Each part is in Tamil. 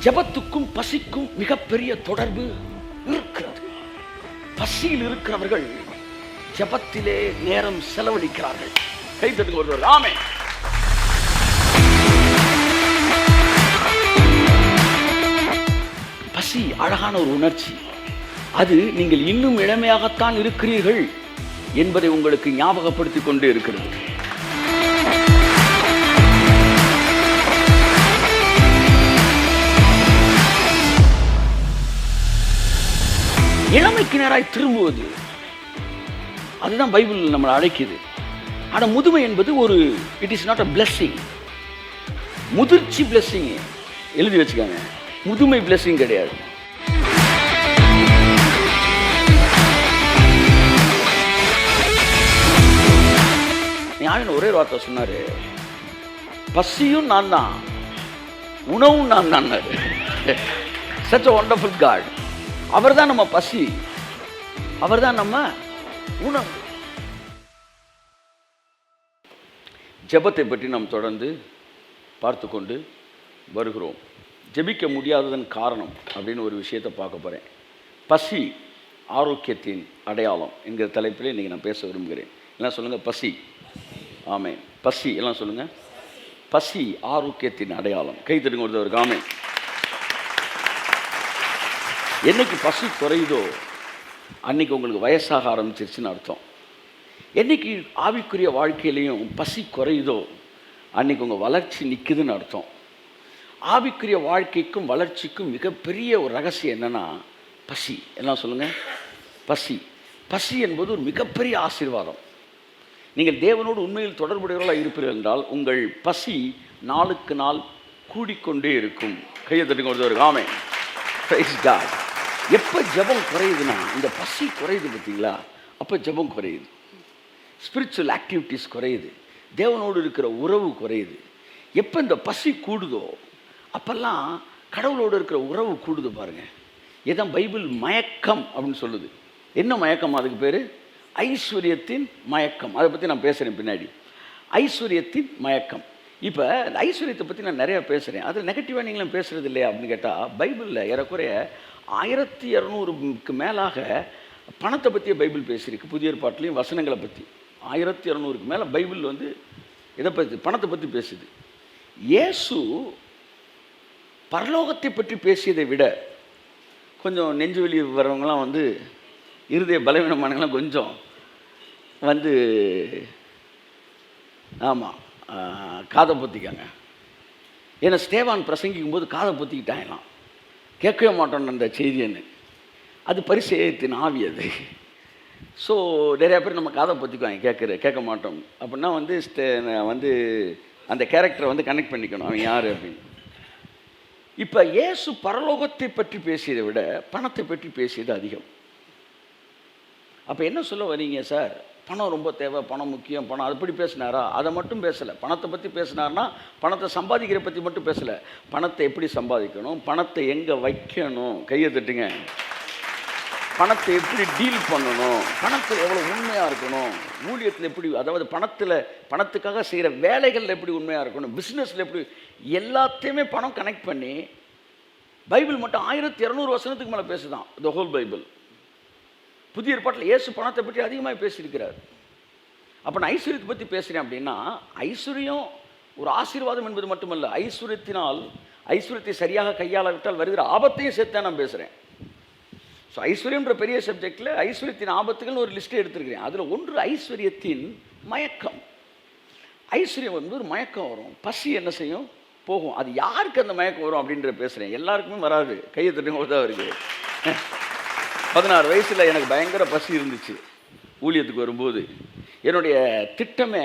ஜெபத்துக்கும் பசிக்கும் மிகப்பெரிய தொடர்பு இருக்கிறது. பசியில் இருக்கிறவர்கள் ஜெபத்திலே நேரம் செலவழிக்கிறார்கள். கை தட்டுங்க ஒருவர். ஆமென். பசி அழகான ஒரு உணர்ச்சி. அது நீங்கள் இன்னும் இளமையாகத்தான் இருக்கிறீர்கள் என்பதை உங்களுக்கு ஞாபகப்படுத்திக் கொண்டே இருக்கிறது. இளமைக்கு நேராய் திரும்புவது, அதுதான் பைபிள் நம்மளை அழைக்குது. ஆனால் முதுமை என்பது ஒரு it is not a blessing. முதிர்ச்சி பிளெஸ்ஸிங் எழுதி வச்சுக்காங்க, முதுமை பிளெஸ்ஸிங் கிடையாது. ஞாயிறு ஒரே வார்த்தை சொன்னாரு, பசியும் நான் தான், உணவும் நான் தான். such a wonderful God. அவர் தான் நம்ம பசி, அவர் தான் நம்ம உணவு. ஜெபத்தை பற்றி நாம் தொடர்ந்து பார்த்து கொண்டு வருகிறோம். ஜெபிக்க முடியாததன் காரணம் அப்படின்னு ஒரு விஷயத்தை பார்க்க போகிறேன். பசி ஆரோக்கியத்தின் அடையாளம் என்கிற தலைப்பில் இன்றைக்கி நான் பேச விரும்புகிறேன். எல்லாம் சொல்லுங்கள், பசி. ஆமென். பசி எல்லாம் சொல்லுங்கள். பசி ஆரோக்கியத்தின் அடையாளம். கை தட்டுங்க ஒருத்தவருக்கு. ஆமென். என்னைக்கு பசி குறையுதோ அன்னைக்கு உங்களுக்கு வயசாக ஆரம்பிச்சிருச்சுன்னு அர்த்தம். என்னைக்கு ஆவிக்குரிய வாழ்க்கையிலையும் பசி குறையுதோ அன்னைக்கு உங்கள் வளர்ச்சி நிற்குதுன்னு அர்த்தம். ஆவிக்குரிய வாழ்க்கைக்கும் வளர்ச்சிக்கும் மிகப்பெரிய ஒரு ரகசியம் என்னன்னா பசி. எல்லாம் சொல்லுங்கள், பசி. பசி என்பது ஒரு மிகப்பெரிய ஆசீர்வாதம். நீங்கள் தேவனோடு உண்மையில் தொடர்புடையவர்களாக இருப்பீர்கள் என்றால் உங்கள் பசி நாளுக்கு நாள் கூடிக்கொண்டே இருக்கும். கையை தட்டுங்க ஒருத்தவருக்கு. ஆமென். Price God. எப்போ ஜெபம் குறையுதுன்னா, இந்த பசி குறையுது பார்த்தீங்களா, அப்போ ஜெபம் குறையுது, ஸ்பிரிச்சுவல் ஆக்டிவிட்டீஸ் குறையுது, தேவனோடு இருக்கிற உறவு குறையுது. எப்போ இந்த பசி கூடுதோ அப்போல்லாம் கடவுளோடு இருக்கிற உறவு கூடுது பாருங்கள். இதான் பைபிள் மயக்கம் அப்படின்னு சொல்லுது. என்ன மயக்கம்? அதுக்கு பேர் ஐஸ்வர்யத்தின் மயக்கம். அதை பற்றி நான் பேசுகிறேன் பின்னாடி. ஐஸ்வர்யத்தின் மயக்கம். இப்போ இந்த ஐஸ்வர்யத்தை பற்றி நான் நிறையா பேசுகிறேன். அதில் நெகட்டிவாக நீங்களும் பேசுகிறது இல்லையா அப்படின்னு கேட்டால், பைபிளில் ஏறக்குறைய 1200க்கு மேலாக பணத்தை பற்றிய பைபிள் பேசியிருக்கு. புதிய ஏற்பாட்டிலையும் வசனங்களை பற்றி 1200க்கு மேலே பைபிள் இதை பற்றி பணத்தை பற்றி பேசுது. இயேசு பரலோகத்தை பற்றி பேசியதை விட கொஞ்சம் நெஞ்சு வெளியே வர்றவங்களாம் இருதய பலவீனமானவங்களாம் கொஞ்சம் ஆமாம் காதை பொத்திக்காங்க. ஏன்னா ஸ்தேவான் பிரசங்கிக்கும் போது காதை பொத்திக்கிட்டாங்களாம், கேட்கவே மாட்டோம் அந்த செய்தின்னு. அது பரிசேயத்தின் ஆவி அது. ஸோ நிறையா பேர் நம்ம காதை பொத்திக்குவாங்க, கேட்க மாட்டோம் அப்படின்னா அந்த கேரக்டரை கனெக்ட் பண்ணிக்கணும், அவன் யார் அப்படின்னு. இப்போ இயேசு பரலோகத்தை பற்றி பேசியதை விட பணத்தை பற்றி பேசியது அதிகம். அப்போ என்ன சொல்ல வரீங்க சார்? பணம் ரொம்ப தேவை, பணம் முக்கியம், பணம் அப்படி பேசினாரா? அதை மட்டும் பேசலை. பணத்தை பற்றி பேசினார்னா பணத்தை சம்பாதிக்கிற பற்றி மட்டும் பேசலை, பணத்தை எப்படி சம்பாதிக்கணும், பணத்தை எங்கே வைக்கணும், கையை தட்டுங்க, பணத்தை எப்படி டீல் பண்ணணும், பணத்தில் எவ்வளோ உண்மையாக இருக்கணும், ஊழியத்தில் எப்படி, அதாவது பணத்துக்காக செய்கிற வேலைகளில் எப்படி உண்மையாக இருக்கணும், பிஸ்னஸில் எப்படி, எல்லாத்தையுமே பணம் கனெக்ட் பண்ணி பைபிள் மட்டும் 1200 வசனத்துக்கு மேலே பேசுதான் த ஹோல் பைபிள். புதிய ஏற்பாட்டில் இயேசு பணத்தை பற்றி அதிகமாக பேசியிருக்கிறார். அப்போ நான் ஐஸ்வர்யத்தை பற்றி பேசுகிறேன் அப்படின்னா, ஐஸ்வர்யம் ஒரு ஆசீர்வாதம் என்பது மட்டுமல்ல, ஐஸ்வர்யத்தை சரியாக கையாளவிட்டால் வருகிற ஆபத்தையும் சேர்த்து நான் பேசுகிறேன். ஸோ ஐஸ்வர்யன்ற பெரிய சப்ஜெக்டில் ஐஸ்வர்யத்தின் ஆபத்துகள்னு ஒரு லிஸ்ட்டை எடுத்துருக்கிறேன். அதில் ஒன்று ஐஸ்வர்யத்தின் மயக்கம். ஐஸ்வர்யம் ஒரு மயக்கம் வரும், பசி என்ன செய்யும், போகும். அது யாருக்கு அந்த மயக்கம் வரும் அப்படின்ற பேசுகிறேன். எல்லாருக்குமே வராது. கையை தட்டுங்க தான் இருக்குது. 16 வயசில் எனக்கு பயங்கர பசி இருந்துச்சு. ஊழியத்துக்கு வரும்போது என்னுடைய திட்டமே,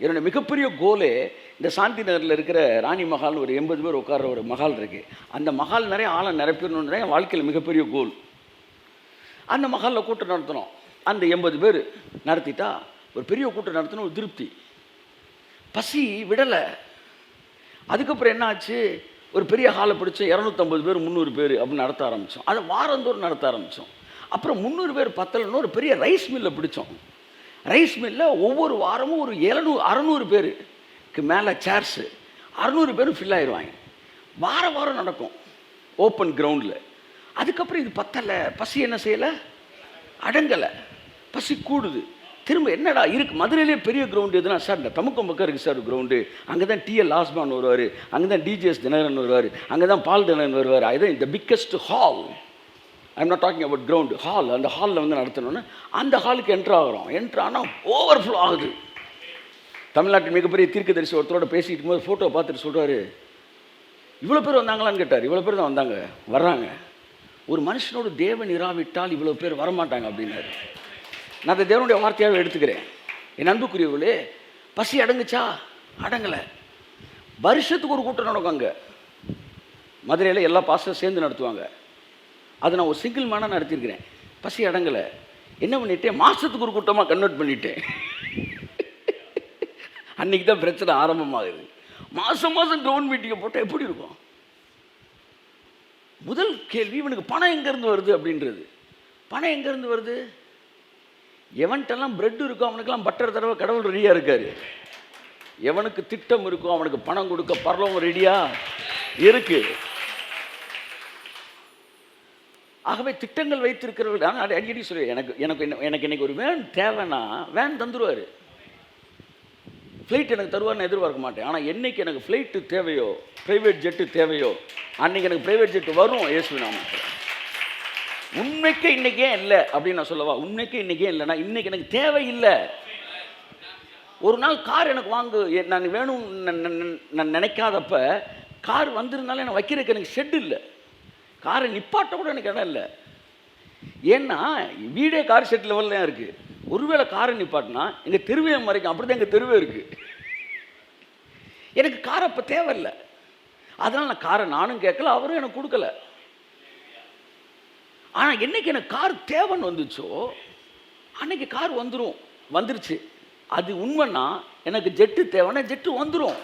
என்னுடைய மிகப்பெரிய கோலே இந்த சாந்தி நகரில் இருக்கிற ராணி மஹால்னு ஒரு 80 பேர் உட்கார்ற ஒரு மஹால் இருக்குது. அந்த மஹால் நிறைய ஆளை நிரப்பிடணுன்ற என் வாழ்க்கையில் மிகப்பெரிய கோல். அந்த மஹாலில் கூட்டம் நடத்தணும். அந்த 80 பேர் நடத்திட்டா ஒரு பெரிய கூட்டம் நடத்தணும், ஒரு திருப்தி. பசி விடலை. அதுக்கப்புறம் என்ன ஆச்சு, ஒரு பெரிய ஹாலை பிடிச்சோம், 250 பேர் 300 பேர் அப்படின்னு நடத்த ஆரம்பித்தோம். அதை வாரந்தோறும் நடத்த ஆரம்பித்தோம். அப்புறம் 300 பேர் பத்தலைன்னு ஒரு பெரிய ரைஸ் மில்லை பிடிச்சோம். ரைஸ் மில்லில் ஒவ்வொரு வாரமும் ஒரு 600 பேருக்கு மேலே சேர்ஸு 600 பேரும் ஃபில் ஆயிடுவாங்க. வாரம் நடக்கும். ஓப்பன் கிரவுண்டில். அதுக்கப்புறம் இது பத்தலை, பசி என்ன செய்யலை, அடங்கலை, பசி கூடுது. திரும்ப என்னடா இருக்குது மதுரையிலே பெரிய கிரவுண்டு எதுனா சார், இந்த தமுக்கம் பக்கம் இருக்குது சார் கிரவுண்டு, அங்கே தான் டிஎல் லாஸ்மான் வருவார், அங்கே தான் டிஜிஎஸ் தினகரன் வருவார், அங்கே தான் பால் தினகரன் வருவார். அதுதான் இந்த biggest hall. I'm not talking about ground, hall. அந்த ஹாலில் வந்து நடத்தணுன்னு அந்த ஹாலுக்கு என்ட்ரு ஆகிறோம். என்ட்ரு ஆனால் ஓவர்ஃப்ளோ ஆகுது. தமிழ்நாட்டின் மிகப்பெரிய தீர்க்கதரிசி ஒருத்தரோட பேசிக்கிட்டு இருக்கும்போது ஃபோட்டோ பார்த்துட்டு சொல்கிறாரு, இவ்வளோ பேர் வந்தாங்களான்னு கேட்டார். இவ்வளோ பேர் தான் வந்தாங்க, வர்றாங்க. ஒரு மனுஷனோடு தேவன் இராவிட்டால் இவ்வளோ பேர் வரமாட்டாங்க அப்படின்னாரு. நான் அந்த தேவனுடைய வார்த்தையாக எடுத்துக்கிறேன். என் அன்புக்குரியவர்களே, பசி அடங்குச்சா? அடங்கலை. வருஷத்துக்கு ஒரு கூட்டம் நடக்கும் அங்கே மதுரையில், எல்லா பாஸ்டரும் சேர்ந்து நடத்துவாங்க. அதை நான் ஒரு சிங்கிள் மேனாக நடத்தியிருக்கிறேன். பசி அடங்கலை. என்ன பண்ணிட்டேன், மாதத்துக்கு ஒரு கூட்டமாக கன்வெர்ட் பண்ணிட்டேன். அன்றைக்கி தான் பிரச்சனை ஆரம்பமாகுது. மாதம் கிரவுண்ட் மீட்டிங்கை போட்டால் எப்படி இருக்கும்? முதல் கேள்வி, இவனுக்கு பணம் எங்கேருந்து வருது அப்படின்றது. பணம் எங்கேருந்து வருது? எவன்ட்டெல்லாம் பிரெட் இருக்கோ அவனுக்கெல்லாம் பட்டர் தடவை கடவுள் ரெடியாக இருக்காரு. எவனுக்கு திட்டம் இருக்கோ அவனுக்கு பணம் கொடுக்க பரலோகம் ரெடியாக இருக்கு. ஆகவே திட்டங்கள் வைத்திருக்கிறவர்கள். ஆனால் அடிக்கடி சொல்லி எனக்கு இன்னைக்கு ஒரு வேன் தேவைன்னா வேன் தந்துடுவார். ஃப்ளைட் எனக்கு தருவார்னு எதிர்பார்க்க மாட்டேன். ஆனால் என்னைக்கு எனக்கு ஃப்ளைட்டு தேவையோ, ப்ரைவேட் ஜெட்டு தேவையோ, அன்றைக்கி எனக்கு ப்ரைவேட் ஜெட்டு வரும். இயேசுவின் நாமத்தில். உண்மைக்கு இன்றைக்கே இல்லை அப்படின்னு நான் சொல்லவா? உண்மைக்கு இன்றைக்கே இல்லைன்னா இன்றைக்கி எனக்கு தேவையில்லை. ஒரு நாள் கார் எனக்கு வாங்கு, நான் வேணும் நான் நினைக்காதப்ப கார் வந்திருந்தாலும் எனக்கு வைக்கிறதுக்கு எனக்கு ஷெட் இல்லை. காரை நிப்பாட்ட கூட எனக்கு இடம் இல்லை. ஏன்னா வீடே கார் ஷெட் லெவலில் தான் இருக்குது. ஒருவேளை காரை நிப்பாட்டினா எங்கள் தெருவே மறைக்கும். அப்படி தான் எங்கள் தெருவே இருக்குது. எனக்கு கார் அப்போ தேவையில்லை. அதனால் நான் காரை நானும் கேட்கல, அவரும் எனக்கு கொடுக்கல. ஆனால் என்னைக்கு எனக்கு கார் தேவைன்னு வந்துச்சோ அன்னைக்கு கார் வந்துருச்சு. அது உண்மைன்னா எனக்கு ஜெட்டு தேவைன்னா ஜெட்டு வந்துடும்.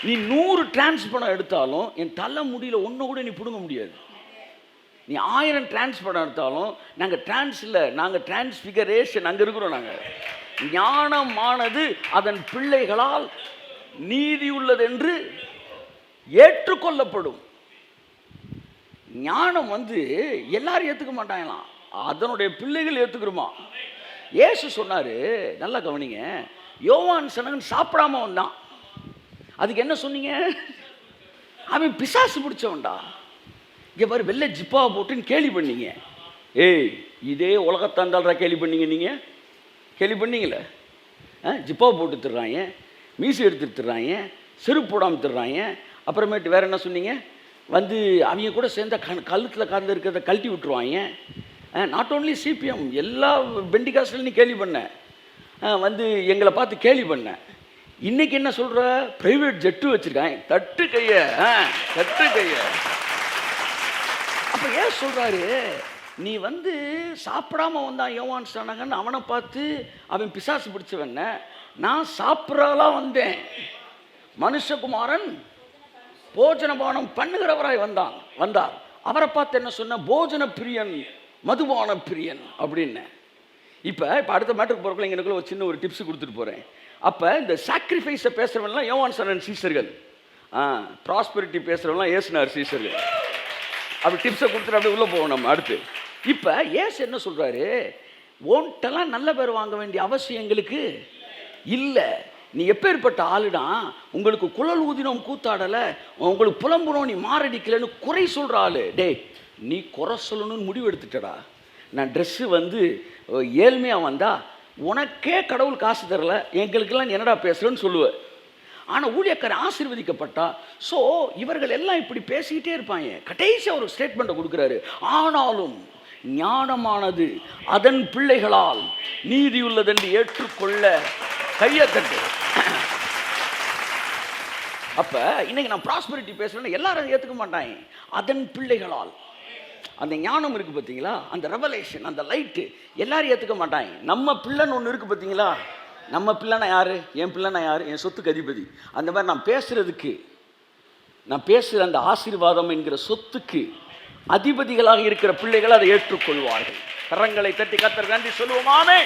நீ 100 டிரான்ஸ் படம் எடுத்தாலும் என் தலை முடியல ஒன்று கூட நீ பிடுங்க முடியாது. நீ 1000 டிரான்ஸ் படம் எடுத்தாலும் நாங்கள் டிரான்ஸ் இல்லை, நாங்கள் டிரான்ஸ்ஃபிகரேஷன் அங்கே இருக்கிறோம். நாங்கள் ஞானமானது அதன் பிள்ளைகளால் நீதி உள்ளது என்று ஏற்றுக்கொள்ளப்படும். ஞானம் வந்து எல்லாரும் ஏற்றுக்க மாட்டாங்களாம், அதனுடைய பிள்ளைகள் ஏற்றுக்கிறோமா. இயேசு சொன்னார், நல்லா கவனிங்க, யோவான் சனகன் சாப்பிடாம வந்தான். அதுக்கு என்ன சொன்னீங்க? அவன் பிசாசு பிடிச்சவன்டா. இங்கே பாரு, வெள்ளை ஜிப்பா போட்டுன்னு கேலி பண்ணீங்க. ஏய், இதே உலகத்தாண்டால்ரா கேலி பண்ணீங்க. நீங்கள் கேலி பண்ணீங்களே. ஜிப்பா போட்டு திடுறாங்க, மீசி எடுத்துட்டு திடுறாங்க, செருப்பு போடாமல் திடுறாங்க. அப்புறமேட்டு வேறு என்ன சொன்னீங்க? வந்து அவங்க கூட சேர்ந்த கழுத்தில் கார்ந்து இருக்கிறத கழட்டி விட்டுருவாங்க. நாட் ஓன்லி சிபிஎம், எல்லா பெண்டிகாஸ்டில் நீ கேலி பண்ண, வந்து எங்களை பார்த்து கேலி பண்ண. இன்றைக்கி என்ன சொல்கிற? ப்ரைவேட் ஜெட்டு வச்சுருக்காங்க. தட்டு கையை. அப்போ ஏன் சொல்கிறாரு? நீ வந்து சாப்பிடாம வந்தான் யோவான் ஸ்நானகன், அவனை பார்த்து அவன் பிசாசு பிடிச்சவன. நான் சாப்பிட்றாலாம் வந்தேன். மனுஷகுமாரன் போஜனபானம் பண்ணுகிறவராய் வந்தார். அவரை பார்த்து என்ன சொன்ன? போஜன பிரியன், மதுபான பிரியன் அப்படின்னு. இப்போ அடுத்த மேட்டருக்கு போகிறக்குள்ள எனக்குள்ள ஒரு சின்ன ஒரு டிப்ஸ் கொடுத்துட்டு போகிறேன். அப்போ இந்த சாக்ரிஃபைஸை பேசுகிறவங்கலாம் யோவான் ஸ்நானகன் சீஷர்கள், ப்ராஸ்பெரிட்டி பேசுகிறவங்களாம் இயேசுனார் சீஷர்கள். அப்படி டிப்ஸை கொடுத்துட்டு அப்படியே உள்ளே போவோம் நம்ம அடுத்து. இப்போ இயேசு என்ன சொல்கிறாரு? ஓன்ட்டெல்லாம் நல்ல பேர் வாங்க வேண்டிய அவசியம் எங்களுக்கு இல்லை. நீ எப்பேற்பட்ட ஆளுடா, உங்களுக்கு குழல் ஊதினோம் கூத்தாடலை, உங்களுக்கு புலம்புனோம் நீ மாரடிக்கலைன்னு குறை சொல்கிற ஆள். டே, நீ குறை சொல்லணும்னு முடிவு எடுத்துட்டடா. நான் ட்ரெஸ்ஸு வந்து ஏழ்மையாக வந்தா உனக்கே கடவுள் காசு தரல, எங்களுக்கெல்லாம் என்னடா பேசுகிறேன்னு சொல்லுவேன். ஆனால் ஊழியக்காரன் ஆசீர்வதிக்கப்பட்டா, ஸோ இவர்கள் எல்லாம் இப்படி பேசிக்கிட்டே இருப்பாங்க. கடைசியாக ஒரு ஸ்டேட்மெண்ட்டை கொடுக்குறாரு, ஆனாலும் ஞானமானது அதன் பிள்ளைகளால் நீதியுள்ளதென்று ஏற்றுக்கொள்ள கையை தட்டு. அப்போ இன்னைக்கு நான் ப்ராஸ்பெரிட்டி பேசுகிறேன்னா எல்லாரும் ஏற்றுக்க மாட்டாங்க. அதன் பிள்ளைகளால் அந்த ஞானம் இருக்குது பார்த்தீங்களா, அந்த ரெவலேஷன், அந்த லைட்டு எல்லாரும் ஏற்றுக்க மாட்டாங்க. நம்ம பிள்ளைன்னு ஒன்று இருக்குது பார்த்தீங்களா, நம்ம பிள்ளைனா யார்? என் பிள்ளைனா யார்? என் சொத்துக்கு அதிபதி. அந்த மாதிரி நான் பேசுகிற அந்த ஆசீர்வாதம் என்கிற சொத்துக்கு அதிபதிகளாக இருக்கிற பிள்ளைகள் அதை ஏற்றுக்கொள்வார்கள். கரங்களை தட்டி கர்த்தருக்கு நன்றி சொல்லுவோமாமே.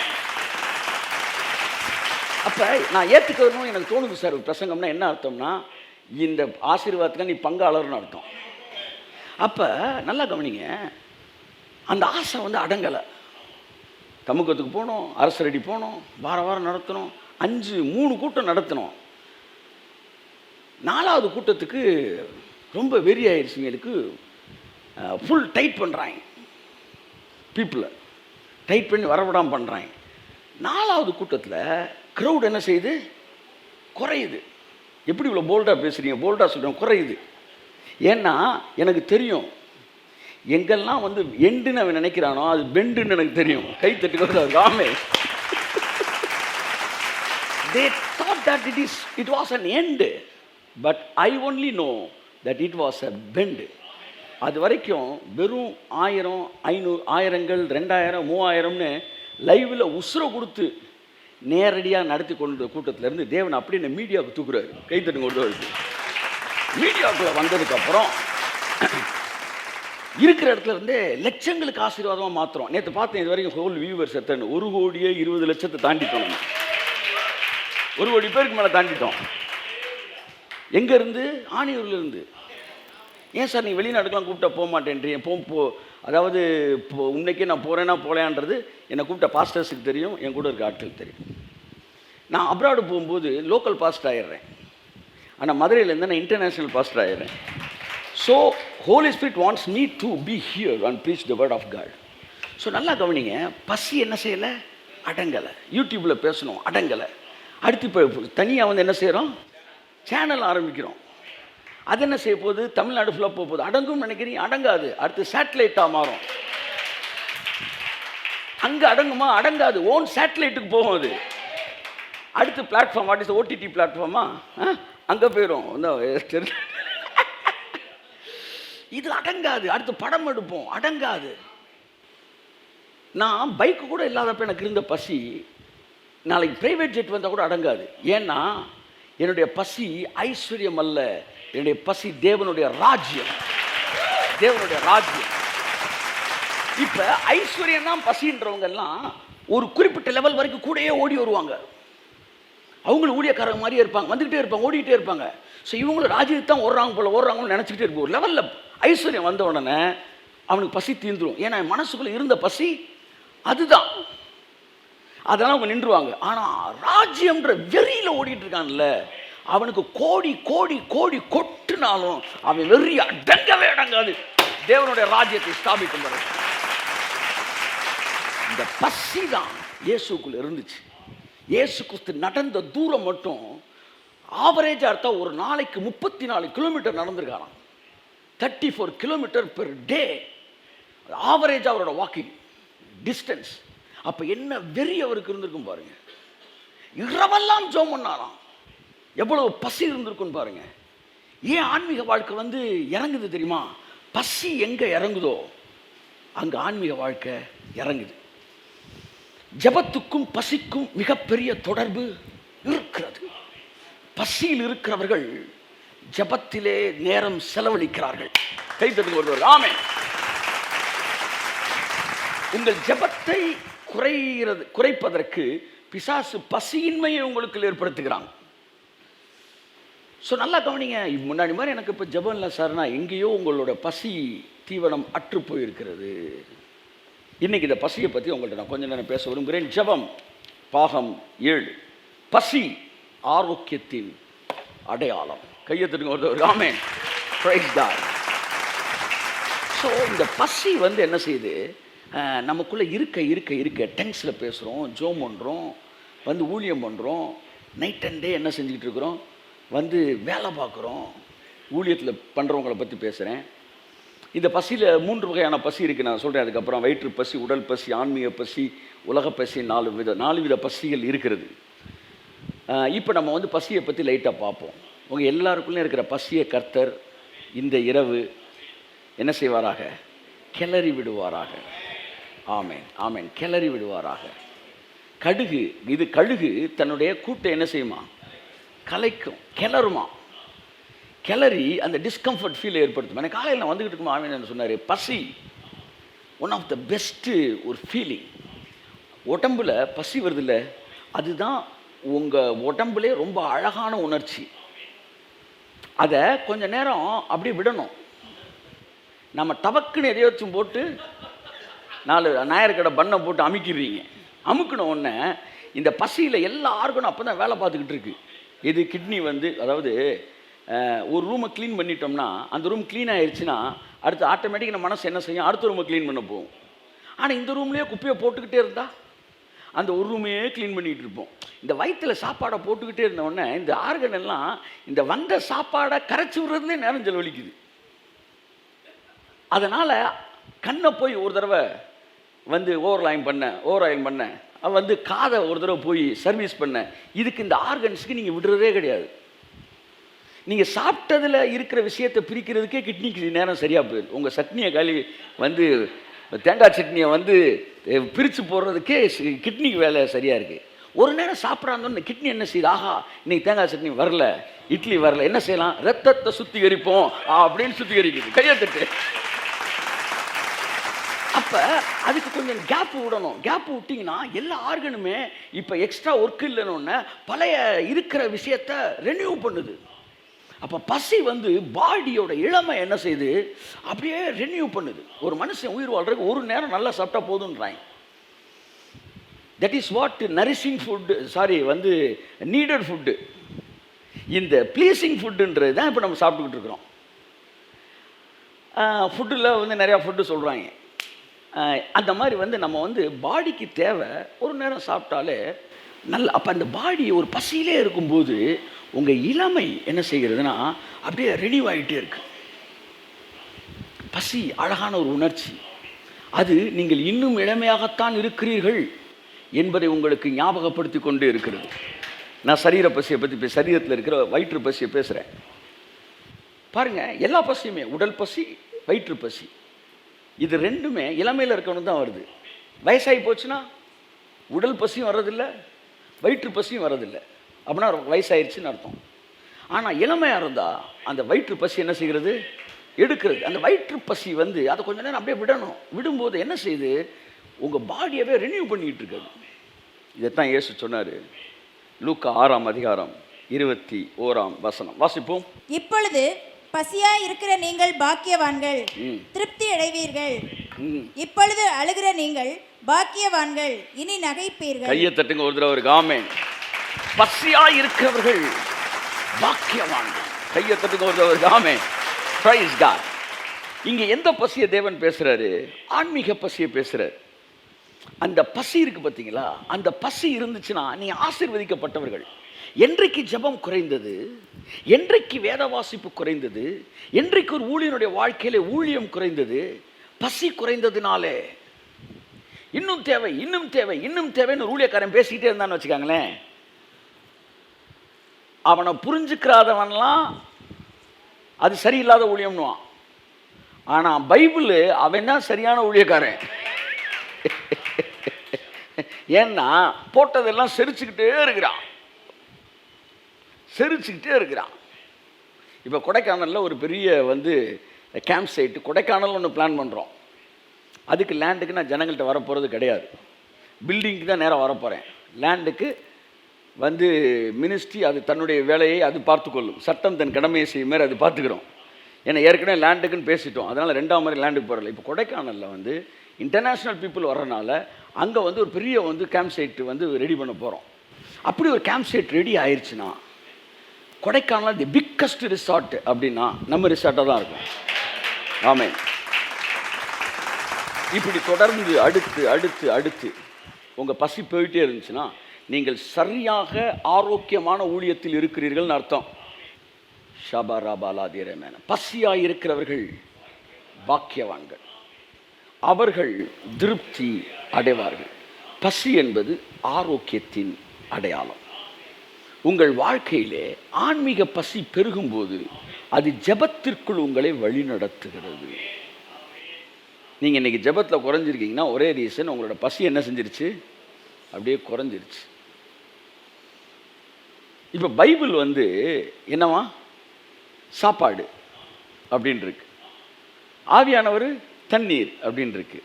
அப்போ நான் ஏற்றுக்கணும் எனக்கு தோணுது சார். பிரசங்கம்னா என்ன அர்த்தம்னா, இந்த ஆசீர்வாதத்துக்கு நீ பங்காளர்னு அர்த்தம். அப்போ நல்லா கவனிங்க, அந்த ஆசை வந்து அடங்கலை. தமுக்கத்துக்கு போனோம், அரசரடி போனோம், வாரம் நடத்தணும், 3 கூட்டம் நடத்தணும். 4வது கூட்டத்துக்கு ரொம்ப வெறி ஆயிடுச்சுங்க. எனக்கு ஃபுல் டைட் பண்ணுறாங்க, பீப்புளை டைட் பண்ணி வரவிடாமல் பண்ணுறாங்க. 4வது கூட்டத்தில் க்ரௌட் என்ன செய்யுது? குறையுது. எப்படி இவ்வளோ போல்டாக பேசுகிறீங்க? போல்டாக சொல்கிறேன், குறையுது. ஏன்னா எனக்கு தெரியும், எங்கெல்லாம் வந்து எண்டுன்னு அவன் நினைக்கிறானோ அது பெண்டுன்னு எனக்கு தெரியும். கை தட்டுக்கிறது ஆமே. They thought that it was an end, but I only know that it was a bend. அது வரைக்கும் வெறும் 1000, 500, 1000கள், 2000, 3000ன்னு லைவில் உசுரை கொடுத்து நேரடியாக நடத்தி கொண்ட கூட்டத்திலேருந்து தேவன் அப்படி என்ன மீடியாவுக்கு தூக்குறாரு. கைத்தட்டு கொண்டு வருது. மீடியாவுக்குள்ளே வந்ததுக்கப்புறம் இருக்கிற இடத்துல இருந்தே லட்சங்களுக்கு ஆசீர்வாதமாக மாத்திரம். நேற்று பார்த்தேன், இது வரைக்கும் ஹோல் வியூவர்ஸ் எத்தனை? 1,20,00,000 தாண்டிட்டோம். நம்ம 1 கோடி பேருக்கு மேலே தாண்டிட்டோம். எங்கேருந்து? ஆணியூர்லேருந்து. ஏன் சார் நீங்கள் வெளிநாட்டுக்கெலாம் கூப்பிட்டா போக மாட்டேன்றீங்க? அதாவது இப்போ இன்னைக்கே நான் போகிறேன்னா போகலையான்றது என்னை கூப்பிட்ட பாஸ்டர்ஸுக்கு தெரியும், என் கூட இருக்க ஆட்களுக்கு தெரியும். நான் அப்ராடு போகும்போது லோக்கல் பாஸ்டர் ஆகிடுறேன், ஆனால் மதுரையிலேருந்து நான் இன்டர்நேஷ்னல் பாஸ்டர் ஆகிடுறேன். So holy spirit wants me to be here and preach the word of God. So நல்லா கவனிங்க, பசி என்ன செய்யலை? அடங்கலை. யூடியூப்பில் பேசணும், அடங்கலை. அடுத்து இப்போ தனியாக வந்து என்ன செய்கிறோம்? சேனல் ஆரம்பிக்கிறோம். அது என்ன செய்ய போகுது? தமிழ்நாடு ஃபுல்லாக போக போகுது. அடங்கும்னு நினைக்கிறீங்க? அடங்காது. அடுத்து சேட்டலைட்டாக மாறும். அங்கே அடங்குமா? அடங்காது. ஓன் சேட்டலைட்டுக்கு போகும் அது. அடுத்து பிளாட்ஃபார்ம், வாட் இஸ் ஓடிடி பிளாட்ஃபார்மா, அங்கே போயிடும். இது அடங்காது. அடுத்து படம் எடுப்போம், அடங்காது. நான் பைக்கு கூட இல்லாதப்ப எனக்கு இருந்த பசி நாளைக்கு பிரைவேட் ஜெட் வந்தால் கூட அடங்காது. ஏன்னா என்னுடைய பசி ஐஸ்வர்யம் அல்ல, என்னுடைய பசி தேவனுடைய ராஜ்யம். தேவனுடைய ராஜ்யம். இப்போ ஐஸ்வர்யம் தான் பசின்றவங்க எல்லாம் ஒரு குறிப்பிட்ட லெவல் வரைக்கும் கூடயே ஓடி வருவாங்க. அவங்களும் ஊழியக்காரங்க மாதிரியே இருப்பாங்க, வந்துக்கிட்டே இருப்பாங்க, ஓடிக்கிட்டே இருப்பாங்க. ஸோ இவங்களும் ராஜ்யத்தை தான் ஓடுறாங்கன்னு நினச்சிக்கிட்டே இருக்கும். ஒரு லெவலில் ஐஸ்வர்யம் வந்த உடனே அவனுக்கு பசி தீர்ந்துடும். ஏன்னா மனசுக்குள்ளே இருந்த பசி அதுதான், அதெல்லாம் அவங்க நின்றுவாங்க. ஆனால் ராஜ்யம்ன்ற வெறியில் ஓடிட்டு இருக்கான்ல, அவனுக்கு கோடி கோடி கோடி கொட்டுனாலும் அவன் வெறி அடங்கவே அடங்காது. தேவனுடைய ராஜ்யத்தை ஸ்தாபிக்கும் வரை இந்த பசி தான் இயேசுக்குள்ள இருந்துச்சு. இயேசு கிறிஸ்து நடந்த தூரம் மட்டும் ஆவரேஜாக எடுத்தா ஒரு நாளைக்கு 34 கிலோமீட்டர் நடந்திருக்காராம். 34 கிலோமீட்டர் பெர் டே ஆவரேஜாக அவரோட வாக்கிங் டிஸ்டன்ஸ். அப்போ என்ன வெறி அவருக்கு இருந்திருக்கும் பாருங்க. இரவெல்லாம் ஜெபம் பண்ணாராம். எவ்வளவு பசி இருந்திருக்குன்னு பாருங்க. ஏன் ஆன்மீக வாழ்க்கை வந்து இறங்குது தெரியுமா? பசி எங்கே இறங்குதோ அங்கே ஆன்மீக வாழ்க்கை இறங்குது. ஜெபத்துக்கும் பசிக்கும் மிகப்பெரிய தொடர்பு இருக்கிறது. பசியில் இருக்கிறவர்கள் ஜெபத்திலே நேரம் செலவழிக்கிறார்கள். கைத்தட்டுங்க ஒருவர், ஆமென். உங்கள் ஜெபத்தை குறைப்பதற்கு பிசாசு பசியின்மையை உங்களுக்கு ஏற்படுத்துகிறாங்க. ஸோ நல்லா கவனிங்க. முன்னாடி மாதிரி எனக்கு இப்போ ஜெபம் இல்லை சார்னா எங்கேயோ உங்களோட பசி தீவனம் அற்று போயிருக்கிறது. இன்னைக்கு இந்த பசியை பற்றி உங்கள்கிட்ட நான் கொஞ்சம் நேரம் பேச விரும்புகிறேன். ஜெபம் பாகம் 7. பசி ஆரோக்கியத்தின் அடையாளம். கையெழுத்துங்க ஒருத்தர், ஆமென். Price God. ஸோ இந்த பசி வந்து என்ன செய்யுது? நமக்குள்ளே இருக்க டென்ஸில் பேசுகிறோம், ஜோம் பண்ணுறோம், வந்து ஊழியம் பண்ணுறோம், நைட் அண்ட் டே என்ன செஞ்சுக்கிட்டு இருக்கிறோம், வந்து வேலை பார்க்குறோம். ஊழியத்தில் பண்ணுறவங்களை பற்றி பேசுகிறேன். இந்த பசியில் 3 வகையான பசி இருக்குது, நான் சொல்கிறேன். அதுக்கப்புறம் வயிற்று பசி, உடல் பசி, ஆன்மீக பசி, உலக பசி, 4 வித பசிகள் இருக்கிறது. இப்போ நம்ம வந்து பசியை பற்றி லைட்டாக பார்ப்போம். உங்கள் எல்லாருக்குள்ளே இருக்கிற பசியை கர்த்தர் இந்த இரவு என்ன செய்வாராக? கிளறி விடுவாராக. ஆமென், ஆமென். கிளறி விடுவாராக. கழுகு தன்னுடைய கூட்டை என்ன செய்யுமா? கலைக்கும், கிளறுமா. கிளறி அந்த டிஸ்கம்ஃபர்ட் ஃபீல் ஏற்படுத்தும். எனக்கு காலையில் நான் வந்துக்கிட்டு இருக்குமா ஆமென் என்ன சொன்னார்? பசி ஒன் ஆஃப் த பெஸ்ட்டு ஒரு ஃபீலிங். உடம்புல பசி வருதில்ல, அதுதான் உங்கள் உடம்புலே ரொம்ப அழகான உணர்ச்சி. அதை கொஞ்ச நேரம் அப்படியே விடணும். நம்ம டபக்குன்னு எதையோச்சும் போட்டு 4 நாயர்கடை பண்ணை போட்டு அமுக்கிடுறீங்க. அமுக்கின உடனே இந்த பசியில் எல்லா ஆர்கனும் அப்போ தான் வேலை பார்த்துக்கிட்டு இருக்கு. இது கிட்னி வந்து, அதாவது ஒரு ரூமை க்ளீன் பண்ணிட்டோம்னா அந்த ரூம் க்ளீன் ஆயிடுச்சுன்னா அடுத்து ஆட்டோமேட்டிக்காக நம்ம மனசு என்ன செய்யும், அடுத்த ரூமை க்ளீன் பண்ண போகும். ஆனால் இந்த ரூம்லேயே குப்பையை போட்டுக்கிட்டே இருந்தால் அந்த ஒரு ரூமையே க்ளீன் பண்ணிகிட்டு இருப்போம். இந்த வயிற்றில் சாப்பாடை போட்டுக்கிட்டே இருந்தோடனே இந்த ஆர்கன் எல்லாம் இந்த வந்த சாப்பாடை கரைச்சி விடுறதுலே நேரம் செலவழிக்குது. அதனால் கண்ணை போய் ஒரு தடவை வந்து ஓவர் ஆயில் பண்ண வந்து காதை ஒரு தடவை போய் சர்வீஸ் பண்ண. இதுக்கு இந்த ஆர்கன்ஸுக்கு நீங்கள் விடுறதே கிடையாது. நீங்கள் சாப்பிட்டதில் இருக்கிற விஷயத்தை பிரிக்கிறதுக்கே கிட்னிக்கு நேரம் சரியாக போயிடுது. உங்கள் சட்னியை வந்து தேங்காய் சட்னியை வந்து பிரித்து போடுறதுக்கே கிட்னிக்கு வேலை சரியாக இருக்குது. ஒரு நேரம் சாப்பிட்றாந்தோன்னு கிட்னி என்ன செய்யுது, ஆஹா இன்னைக்கு தேங்காய் சட்னி வரல, இட்லி வரல, என்ன செய்யலாம், ரத்தத்தை சுத்திகரிப்போம் அப்படின்னு சுத்திகரிக்குது. கையெழுத்து. அப்போ அதுக்கு கொஞ்சம் கேப்பு விடணும். கேப்பு விட்டிங்கன்னா எல்லா ஆர்கனுமே இப்போ எக்ஸ்ட்ரா ஒர்க் இல்லைன்னு பழைய இருக்கிற விஷயத்தை ரெனியூ பண்ணுது. அப்போ பசி வந்து பாடியோட இளமை என்ன செய்யுது, அப்படியே ரெனியூ பண்ணுது. ஒரு மனுஷன் உயிர் வாழ்றதுக்கு ஒரு நேரம் நல்லா சாப்பிட்டா போதுன்றாங்க. That is what nourishing food, வந்து நீடட் ஃபுட்டு. இந்த ப்ளீஸிங் ஃபுட்டுன்றது தான் இப்போ நம்ம சாப்பிட்டுக்கிட்டு இருக்கிறோம். ஃபுட்டில் வந்து நிறையா ஃபுட்டு சொல்கிறாங்க. அந்த மாதிரி வந்து நம்ம வந்து பாடிக்கு தேவை ஒரு நேரம் சாப்பிட்டாலே நல்ல. அப்போ அந்த பாடி ஒரு பசியிலே இருக்கும்போது உங்கள் இளமை என்ன செய்கிறதுனா அப்படியே ரெனியூ ஆகிட்டே இருக்கு. பசி அழகான ஒரு உணர்ச்சி. அது நீங்கள் இன்னும் இளமையாகத்தான் இருக்கிறீர்கள் என்பதை உங்களுக்கு ஞாபகப்படுத்தி கொண்டு இருக்கிறது. நான் சரீர பசியை பற்றி சரீரத்தில் இருக்கிற வயிற்று பசியை பேசுகிறேன். பாருங்கள், எல்லா பசியுமே உடல் பசி, வயிற்று பசி, இது ரெண்டுமே இளமையில் இருக்கணும் தான் வருது. வயசாகி போச்சுன்னா உடல் பசியும் வர்றதில்லை, வயிற்று பசியும் வர்றதில்லை. அப்படின்னா வயசாயிருச்சுன்னு அர்த்தம். ஆனால் இளமையாக இருந்தால் அந்த வயிற்று பசி என்ன செய்கிறது, எடுக்கிறது. அந்த வயிற்று பசி வந்து அதை கொஞ்சம் நேரம் அப்படியே விடணும். விடும்போது என்ன செய்யுது, உங்கள் பாடியவே ரெனியூ பண்ணிக்கிட்டு இருக்காது. இதைத்தான் இயேசு சொன்னார். லூக்கா 6ஆம் அதிகாரம் 21ஆம் வசனம் வாசிப்போம். இப்பொழுது பசியாய் இருக்கிற நீங்கள் பாக்கியவான்கள், திருப்தி அடைவீர்கள். இப்பொழுது அழுகிற நீங்கள் பாக்கியவான்கள், இனி நகைப்பீர்கள். கையை தட்டுங்க ஒரு தடவை, ஒரு ஆமென். பசியாய் இருக்கிறவர்கள் பாக்கியவான்கள். கையை தட்டுங்க ஒரு தடவை, ஒரு ஆமென். Price God. இங்க எந்த பசியை தேவன் பேசுறாரு, ஆன்மீக பசியை பேசுறாரு. அந்த பசி இருக்கு பார்த்தீங்களா, அந்த பசி இருந்துச்சுன்னா நீ ஆசீர்வதிக்கப்பட்டவர்கள். என்றைக்கு ஜெபம் குறைந்தது, என்றைக்கு வேத வாசிப்பு குறைந்தது, என்றைக்கு ஒரு ஊழியனுடைய வாழ்க்கையில ஊழியம் குறைந்தது, பசி குறைந்ததுனாலே இன்னும் தேவை இன்னும் தேவை இன்னும் தேவைன்னு ஊழியக்காரன் பேசிக்கிட்டே இருந்தான்னு வச்சுக்காங்களேன், அவனை புரிஞ்சுக்கிறாதவன்லாம் அது சரியில்லாத ஊழியம்னுவான். ஆனால் பைபிள் அவன் தான் சரியான ஊழியக்காரன். ஏன்னா போட்டதெல்லாம் செரிச்சுக்கிட்டே இருக்கிறான். இப்போ கொடைக்கானலில் ஒரு பெரிய வந்து கேம்ப் சைட்டு, கொடைக்கானல் ஒன்று பிளான் பண்ணுறோம். அதுக்கு லேண்டுக்கு நான் ஜனங்கள்கிட்ட வரப்போகிறது கிடையாது, பில்டிங்க்கு தான் நேராக வரப்போகிறேன். லேண்டுக்கு வந்து மினிஸ்ட்ரி அது தன்னுடைய வேலையை அது பார்த்துக்கொள்ளும், சட்டம் தன் கடமையை செய்யும் மாதிரி அது பார்த்துக்கிறோம். ஏன்னா ஏற்கனவே லேண்டுக்குன்னு பேசிட்டோம், அதனால் 2ஆம் மாதிரி லேண்டுக்கு போகிறல. இப்போ கொடைக்கானலில் வந்து இன்டர்நேஷ்னல் பீப்புள் வர்றதுனால அங்கே வந்து ஒரு பெரிய வந்து கேம்ப் சைட்டு வந்து ரெடி பண்ண போகிறோம். அப்படி ஒரு கேம்ப் சைட் ரெடி ஆயிடுச்சுன்னா கொடைக்கானல் தி பிக்கஸ்ட் ரிசார்ட் அப்படின்னா நம்ம ரிசார்ட்டாக தான் இருக்கும். ஆமென். இப்படி தொடர்ந்து அடுத்து அடுத்து அடுத்து உங்கள் பசி போயிட்டே இருந்துச்சுன்னா நீங்கள் சரியாக ஆரோக்கியமான ஊழியத்தில் இருக்கிறீர்கள்னு அர்த்தம். ஷபராபாலாதீரமேன. பசியாக இருக்கிறவர்கள் பாக்கியவான்கள், அவர்கள் திருப்தி அடைவார்கள். பசி என்பது ஆரோக்கியத்தின் அடையாளம். உங்கள் வாழ்க்கையிலே ஆன்மீக பசி பெருகும்போது அது ஜெபத்திற்குள் உங்களை வழிநடத்துகிறது. நீங்கள் இன்றைக்கி ஜெபத்தில் குறைஞ்சிருக்கீங்கன்னா ஒரே ரீசன், உங்களோட பசி என்ன செஞ்சிருச்சு, அப்படியே குறைஞ்சிருச்சு. இப்போ பைபிள் வந்து என்னவா, சாப்பாடு அப்படின்னு இருக்கு, ஆவியானவர் தண்ணீர் அப்படின்னு இருக்கு,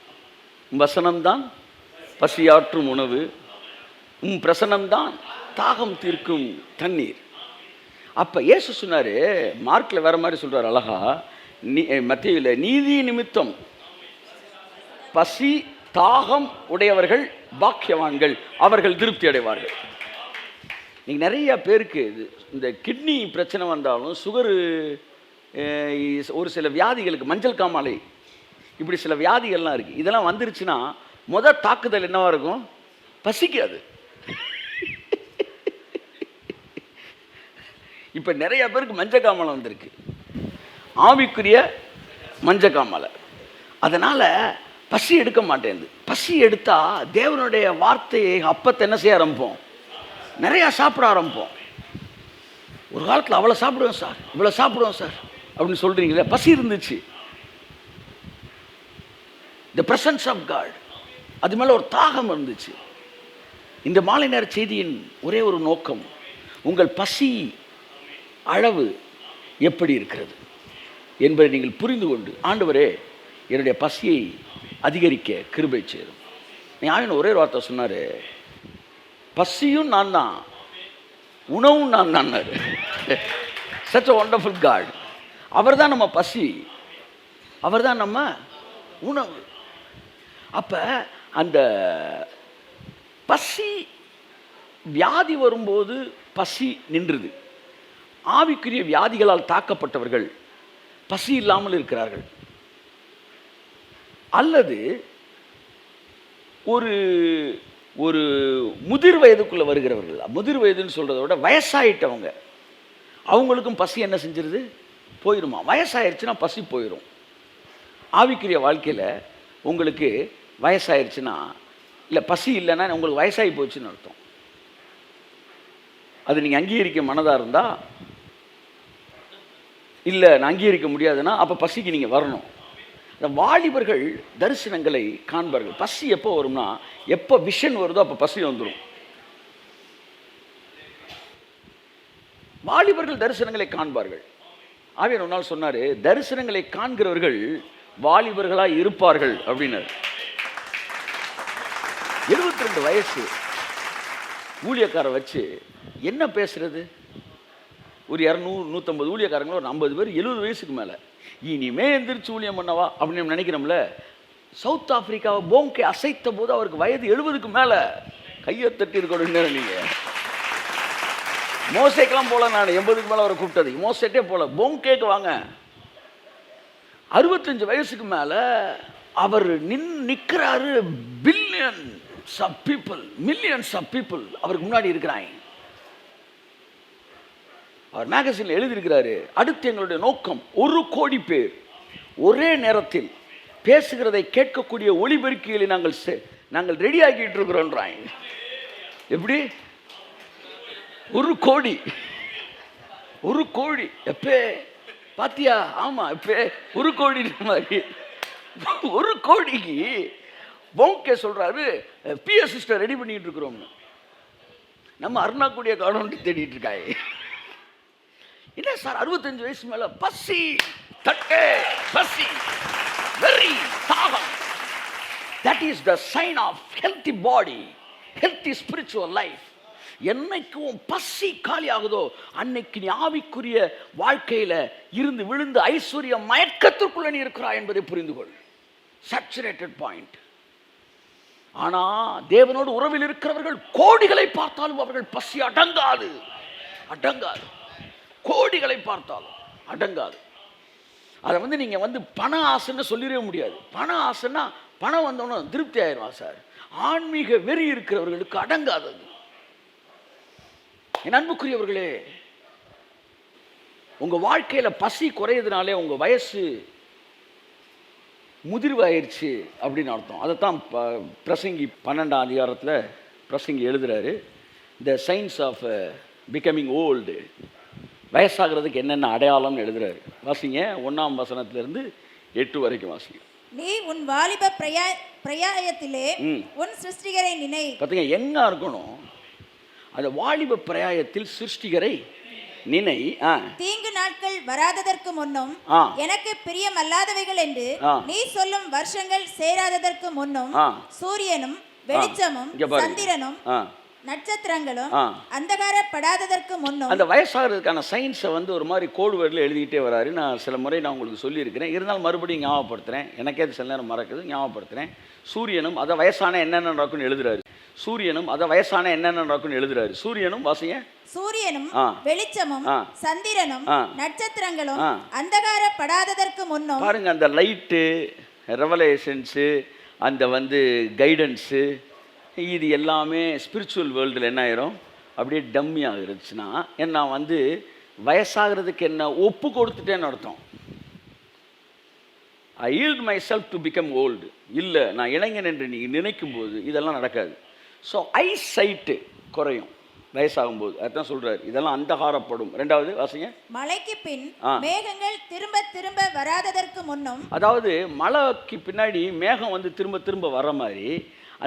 வசனம்தான் பசியாற்றும் உணவு, பிரசனம்தான் தாகம் தீர்க்கும் தண்ணீர். அப்போ இயேசு சொன்னார், மார்க்கில் வேற மாதிரி சொல்கிறார் அழகா, மத்தேயுல நீதி நிமித்தம் பசி தாகம் உடையவர்கள் பாக்கியவான்கள், அவர்கள் திருப்தி அடைவார்கள். நீங்கள் நிறைய பேருக்கு இந்த கிட்னி பிரச்சனை வந்தாலும், சுகரு, ஒரு சில வியாதிகளுக்கு மஞ்சள் காமாலை, இப்படி சில வியாதிகள்லாம் இருக்குது. இதெல்லாம் வந்துருச்சுன்னா முதல் தாக்குதல் என்னவா இருக்கும்? பசிக்காது. இப்போ நிறைய பேருக்கு மஞ்சக்காமலை வந்திருக்கு, ஆவிக்குரிய மஞ்சக்காமலை. அதனால் பசி எடுக்க மாட்டேங்குது. பசி எடுத்தால் தேவனுடைய வார்த்தையை அப்பத்தை என்ன செய்ய ஆரம்பிப்போம்? நிறையா சாப்பிட ஆரம்பிப்போம். ஒரு காலத்தில் அவ்வளோ சாப்பிடுவோம் சார், இவ்வளோ சாப்பிடுவோம் சார் அப்படின்னு சொல்கிறீங்களே, பசி இருந்துச்சு. த பிரசன்ஸ் ஆஃப் காட், அது மேலே ஒரு தாகம் இருந்துச்சு. இந்த மாலை நேர செய்தியின் ஒரே ஒரு நோக்கம், உங்கள் பசி அளவு எப்படி இருக்கிறது என்பதை நீங்கள் புரிந்து கொண்டு, ஆண்டவரே என்னுடைய பசியை அதிகரிக்க கிருபை செய்யும். ஆவின் ஒரே ஒரு வார்த்தை சொன்னார், பசியும் நான் தான், உணவும் நான் தான். Such a wonderful God. அவர் தான் நம்ம பசி, அவர் தான் நம்ம உணவு. அப்போ அந்த பசி, வியாதி வரும்போது பசி நின்றுது. ஆவிக்குரிய வியாதிகளால் தாக்கப்பட்டவர்கள் பசி இல்லாமல் இருக்கிறார்கள். அல்லது ஒரு ஒரு முதிர் வயதுக்குள்ளே வருகிறவர்கள், முதிர் வயதுன்னு சொல்கிறத விட வயசாயிட்டவங்க, அவங்களுக்கும் பசி என்ன செஞ்சிருது? போயிடுமா. வயசாயிருச்சுன்னா பசி போயிடும். ஆவிக்குரிய வாழ்க்கையில் உங்களுக்கு வயசாயிருச்சுன்னா, இல்லை பசி இல்லைன்னா உங்களுக்கு வயசாகி போச்சுன்னு அர்த்தம். அது நீங்கள் அங்கீகரிக்க மனதாக இருந்தால், இல்லை நான் அங்கீகரிக்க முடியாதுன்னா அப்போ பசிக்கு நீங்கள் வரணும். இந்த வாலிபர்கள் தரிசனங்களை காண்பார்கள். பசி எப்போ வரும்னா, எப்போ விஷன் வருதோ அப்போ பசி வந்துடும். வாலிபர்கள் தரிசனங்களை காண்பார்கள். ஆவியானவர் ஒரு நாள் சொன்னார், தரிசனங்களை காண்கிறவர்கள் வாலிபர்களாக இருப்பார்கள் அப்படின்னாரு. 72 வயசு ஊழியக்காரை வச்சு என்ன பேசுறது? ஒரு 200-150 ஊழியக்காரங்களும் ஒரு 50 பேர் 70 வயசுக்கு மேலே. இனிமே எந்திரிச்சு ஊழியம் பண்ணவா அப்படின்னு நினைக்கிறோம்ல. சவுத் ஆப்பிரிக்காவை போங்கே அசைத்த போது அவருக்கு வயது 70க்கு மேலே. கையை தட்டி இருக்கணும். நீங்கள் மோசேக்கெல்லாம் போல, நான் 80க்கு மேலே அவரை கூப்பிட்டது, மோசேட்டே போல, போங்கேக்கு வாங்க. 65 வயசுக்கு மேலே அவர் நிற்கிறாரு. Billions of people, millions of people அவருக்கு முன்னாடி இருக்கிறாங்க. அவர் மேகசினில் எழுதியிருக்கிறாரு, அடுத்து எங்களுடைய நோக்கம் 1 கோடி பேர் ஒரே நேரத்தில் பேசுகிறதை கேட்கக்கூடிய ஒளிபெருக்கிகளை நாங்கள் ரெடி ஆக்கிட்டு இருக்கிறோன்றாங்க. எப்படி? 1 கோடி, 1 கோடி எப்பே பாத்தியா? ஆமா, எப்பே 1 கோடி மாதிரி. 1 கோடிக்கு போங்கே சொல்றாரு, பிஎஸ் சிஸ்டர் ரெடி பண்ணிட்டு இருக்கிறோம். நம்ம அருணாக்குடிய காணொன்ட்டு தேடிட்டு இருக்காங்க. என்ன சார் 65 வயசு மேல பசி, தட்டே பசி, வெறி, தாகம். That is the sign of healthy body, healthy spiritual life. என்னைக்கும் பசி காலி ஆகுதோ அன்னைக்கு நீ ஆவிக்குரிய வாழ்க்கையில இருந்து விழுந்து ஐஸ்வர்ய மயக்கத்திற்குள்ள நீ இருக்கிறாய் என்பதை புரிந்து கொள். Saturated point. ஆனா தேவனோடு உறவில் இருக்கிறவர்கள் கோடிகளை பார்த்தாலும் அவர்கள் பசி அடங்காது, அடங்காது. கோடிகளை பார்த்தாலும் அடங்காது. அதை நீங்க பண ஆசைன்னு சொல்லிடவே முடியாது. பண ஆசைன்னா பணம் வந்தோன்னு திருப்தி ஆயிடுவா சார். ஆன்மீக வெறி இருக்கிறவர்களுக்கு அடங்காதது. என் அன்புக்குரியவர்களே, உங்க வாழ்க்கையில பசி குறையதுனாலே உங்க வயசு முதிர்வாயிருச்சு அப்படின்னு அர்த்தம். அதைத்தான் பிரசங்கி 12ஆம் அதிகாரத்தில் பிரசங்கி எழுதுறாரு. The science of becoming old, வயசாகிறதுக்கு என்னென்ன அடையாளம்னு எழுதுறாரு. வாசிங்க 1ஆம் வசனத்திலிருந்து 8 வரைக்கும் வாசிங்க. நீ உன் வாலிப பிரயாயத்திலே உன் சிருஷ்டிகரை நினை. பார்த்தீங்க, எங்க இருக்கணும்? அந்த வாலிப பிரயாயத்தில் சிருஷ்டிகரை நினை. தீங்கு நாட்கள் வராததற்கு முன்னும் எனக்கு பிரியமல்லாதவைகள் என்று நீ சொல்லும் வருஷங்கள் சேராததற்கு முன்னும் சூரியனும் வெளிச்சமும் சந்திரனும் நட்சத்திரங்களும் அந்தகாரப்படாததற்கு முன்னும். அந்த வயசாகிறதுக்கான சயின்ஸை வந்து ஒரு மாதிரி கோடு வேர்டில் எழுதிக்கிட்டே வராரு. நான் சில முறை நான் உங்களுக்கு சொல்லியிருக்கிறேன், இருந்தாலும் மறுபடியும் ஞாபகப்படுத்துகிறேன். எனக்கே அது சில நேரம் மறக்குது, ஞாபகப்படுத்துகிறேன். சூரியனும் அதை வயசான என்னென்ன நடக்கும்னு எழுதுறாரு. சூரியனும் அதை வயசான என்னென்ன நடக்கும்னு எழுதுறாரு. சூரியனும் வாசிங்க. சூரியனும் வெளிச்சமும் சந்திரனும் நட்சத்திரங்களும் அந்தகாரப்படாததற்கு முன்னும். பாருங்க, அந்த லைட்டு, ரெவலேஷன்ஸு, அந்த வந்து கைடன்ஸு, இது எல்லாமே ஸ்பிரிச்சுவல் வேர்ல்டில் என்ன ஆயிரும், அப்படியே டம்மி ஆகிருச்சுன்னா என்ன வந்து வயசாகிறதுக்கு என்ன ஒப்பு கொடுத்துட்டேன்னு அர்த்தம். I yield myself to become old. இல்லை, நான் இளைஞன் என்று நீங்கள் நினைக்கும் போது இதெல்லாம் நடக்காது. ஸோ ஐ சைட்டு குறையும் வயசாகும்போது. அதுதான் சொல்றாரு, இதெல்லாம் அந்தகாரப்படும். ரெண்டாவது வாசிங்க. மழைக்கு பின் மேகங்கள் திரும்ப திரும்ப வராததற்கு முன்னும். அதாவது மழைக்கு பின்னாடி மேகம் வந்து திரும்ப திரும்ப வர்ற மாதிரி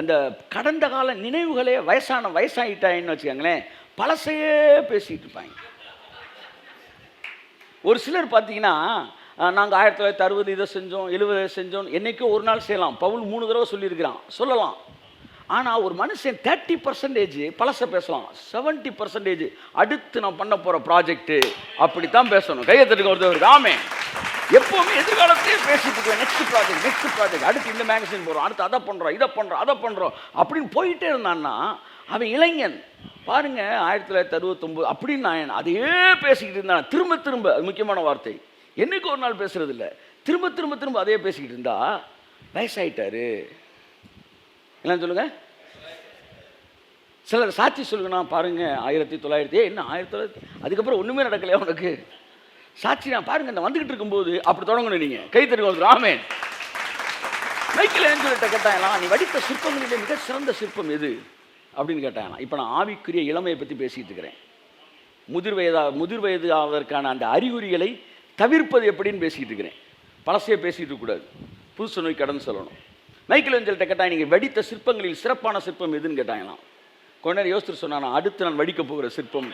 அந்த கடந்த கால நினைவுகளே வயசாகிட்டாயின்னு வச்சுக்கோங்களேன், பழசையே பேசிகிட்டு இருப்பாங்க. ஒரு சிலர் பார்த்தீங்கன்னா, நாங்கள் 1960 இதை செஞ்சோம், 70 செஞ்சோம், என்றைக்கும் ஒரு நாள் செய்யலாம். பவுல் 3 தடவை சொல்லியிருக்கிறான், சொல்லலாம். ஆனால் ஒரு மனுஷன் 30% பழசை பேசலாம், 70% அடுத்து நான் பண்ண போகிற ப்ராஜெக்ட்டு அப்படித்தான் பேசணும். கையை தட்டுக்க ஒருத்தவருக்கு ஆமே. எப்போவுமே எதிர்காலத்தையே பேசிட்டு இருக்கேன், நெக்ஸ்ட் ப்ராஜெக்ட், அடுத்து இந்த மேகசின் போகிறோம், அடுத்து அதை பண்ணுறோம், அதை பண்ணுறோம் அப்படின்னு போயிட்டே இருந்தான்னா அவன் இளைஞன். பாருங்க, 1969 அப்படின்னு நான் அதையே பேசிக்கிட்டு இருந்தான். திரும்ப திரும்ப, அது முக்கியமான வார்த்தை, என்னைக்கு ஒரு நாள் பேசுறது இல்லை, திரும்ப திரும்ப திரும்ப அதையே பேசிக்கிட்டு இருந்தா வயசாயிட்டாரு. என்னன்னு சொல்லுங்க. சிலர் சாட்சி சொல்லுங்கண்ணா, பாருங்க 1900 என்ன 1900 அதுக்கப்புறம் ஒன்றுமே நடக்கலையா உனக்கு சாட்சி? நான் பாருங்க, இந்த வந்துகிட்டு இருக்கும்போது அப்படி தொடங்கணும். நீங்கள் கை தருவது ஆமேன். மைக்கேல் ஏஞ்சல்கிட்ட கேட்டாங்களாம், நீ வடித்த சிற்பங்களிலே மிக சிறந்த சிற்பம் எது அப்படின்னு கேட்டாங்களாம். இப்போ நான் ஆவிக்குரிய இளமையை பற்றி பேசிகிட்டு இருக்கிறேன். முதிர் வயது ஆவதற்கான அந்த அறிகுறிகளை தவிர்ப்பது எப்படின்னு பேசிக்கிட்டு இருக்கிறேன். பழசையே பேசிகிட்டு இருக்கக்கூடாது, புதுசு நோய் கடன் சொல்லணும். மைக்கேல் ஏஞ்சல்கிட்ட கேட்டாங்க, நீங்கள் வடித்த சிற்பங்களில் சிறப்பான சிற்பம் எதுன்னு கேட்டாங்களாம். கொஞ்ச நேரம் யோசித்து சொன்னானா, அடுத்து நான் வடிக்க போகிற சிற்பம்.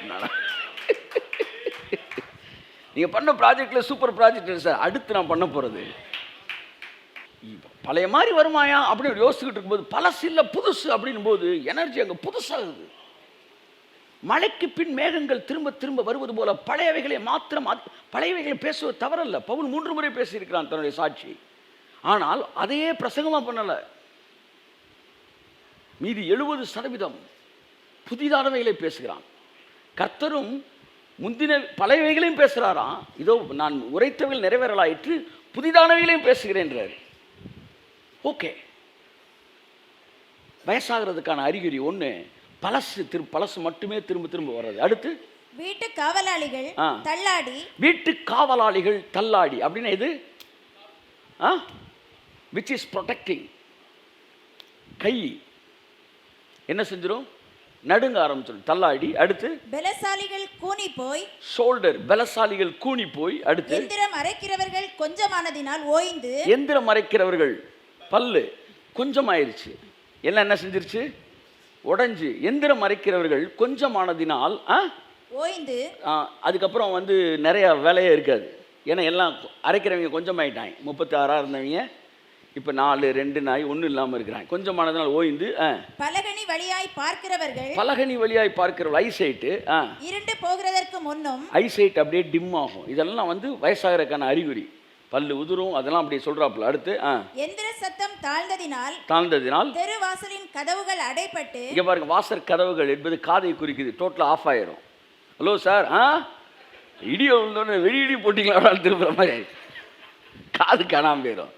நீங்கள் பண்ண ப்ராஜெக்டில் சூப்பர் ப்ராஜெக்ட் சார், அடுத்து நான் பண்ண போகிறது பழைய மாதிரி வருமாயா அப்படின்னு யோசிச்சுக்கிட்டு இருக்கும்போது, பழசு இல்லை புதுசு அப்படின்னும் போது எனர்ஜி அங்கே புதுசாகுது. மழைக்கு பின் மேகங்கள் திரும்ப திரும்ப வருவது போல பழையவைகளை மாத்திரம், பழையவைகளை பேசுவது தவறல்ல. பவுல் 3 முறை பேசியிருக்கிறான் தன்னுடைய சாட்சி. ஆனால் அதையே பிரசங்கமாக பண்ணலை. மீதி 70% புதிதானவைகளை பேசுகிறான். கர்த்தரும் முந்தின பழையவைகளையும் பேசுகிறாராம். இதோ நான் உரைத்தவைகள் நிறைவேறலாயிற்று, புதிதானவைகளையும் பேசுகிறேன்றார். ஓகே, வயசாகிறதுக்கான அறிகுறி ஒன்று, பழசு மட்டுமே திரும்ப திரும்ப வர்றது. அடுத்து வீட்டு காவலாளிகள் தள்ளாடி அப்படின்னா இது which is protecting. கை என்ன செஞ்சிடும், நடுங்க ஆரம்பிச்சிடும், தள்ளாடி. அடுத்து பலசாலிகள் கூனி போய், ஷோல்டர் பலசாலிகள் கூனி போய். அடுத்து எந்திரம் அரைக்கிறவர்கள் கொஞ்சமானதினால் ஓய்ந்து. எந்திரம் அரைக்கிறவர்கள் பல்லு கொஞ்சம் ஆயிடுச்சு, எல்லாம் என்ன செஞ்சிருச்சு, உடைஞ்சு. எந்திரம் அரைக்கிறவர்கள் கொஞ்சமானதினால் ஓய்ந்து. அதுக்கப்புறம் வந்து நிறைய வேலையே இருக்காது. ஏன்னா எல்லாம் அரைக்கிறவங்க கொஞ்சமாயிட்டாங்க. 36 இருந்தவங்க இப்போ 4, 2 நாய் ஒன்றும் இல்லாமல் இருக்கிறாங்க. கொஞ்சமானதுனால ஓய்ந்து. பலகனி வழியாய் பார்க்கிறவர்கள் ஐசைட்டு இருண்டு போகிறதற்கு முன்னும். ஐசைட் அப்படியே டிம் ஆகும். இதெல்லாம் வந்து வயசாகிறதுக்கான அறிகுறி. பல்லு உதிரும், அதெல்லாம் அப்படி சொல்றாப்புல. அடுத்து எந்திர சத்தம் தாழ்ந்ததினால் தெரு வாசலின் கதவுகள் அடைபட்டு. இங்க பாருங்க, வாசல் கதவுகள் என்பது காதை குறிக்குது. டோட்டலாக ஆஃப் ஆயிரும். ஹலோ சார், இடியோ வெடி போட்டிங்களா திரும்புற மாதிரி காது காணாமல் போயிடும்.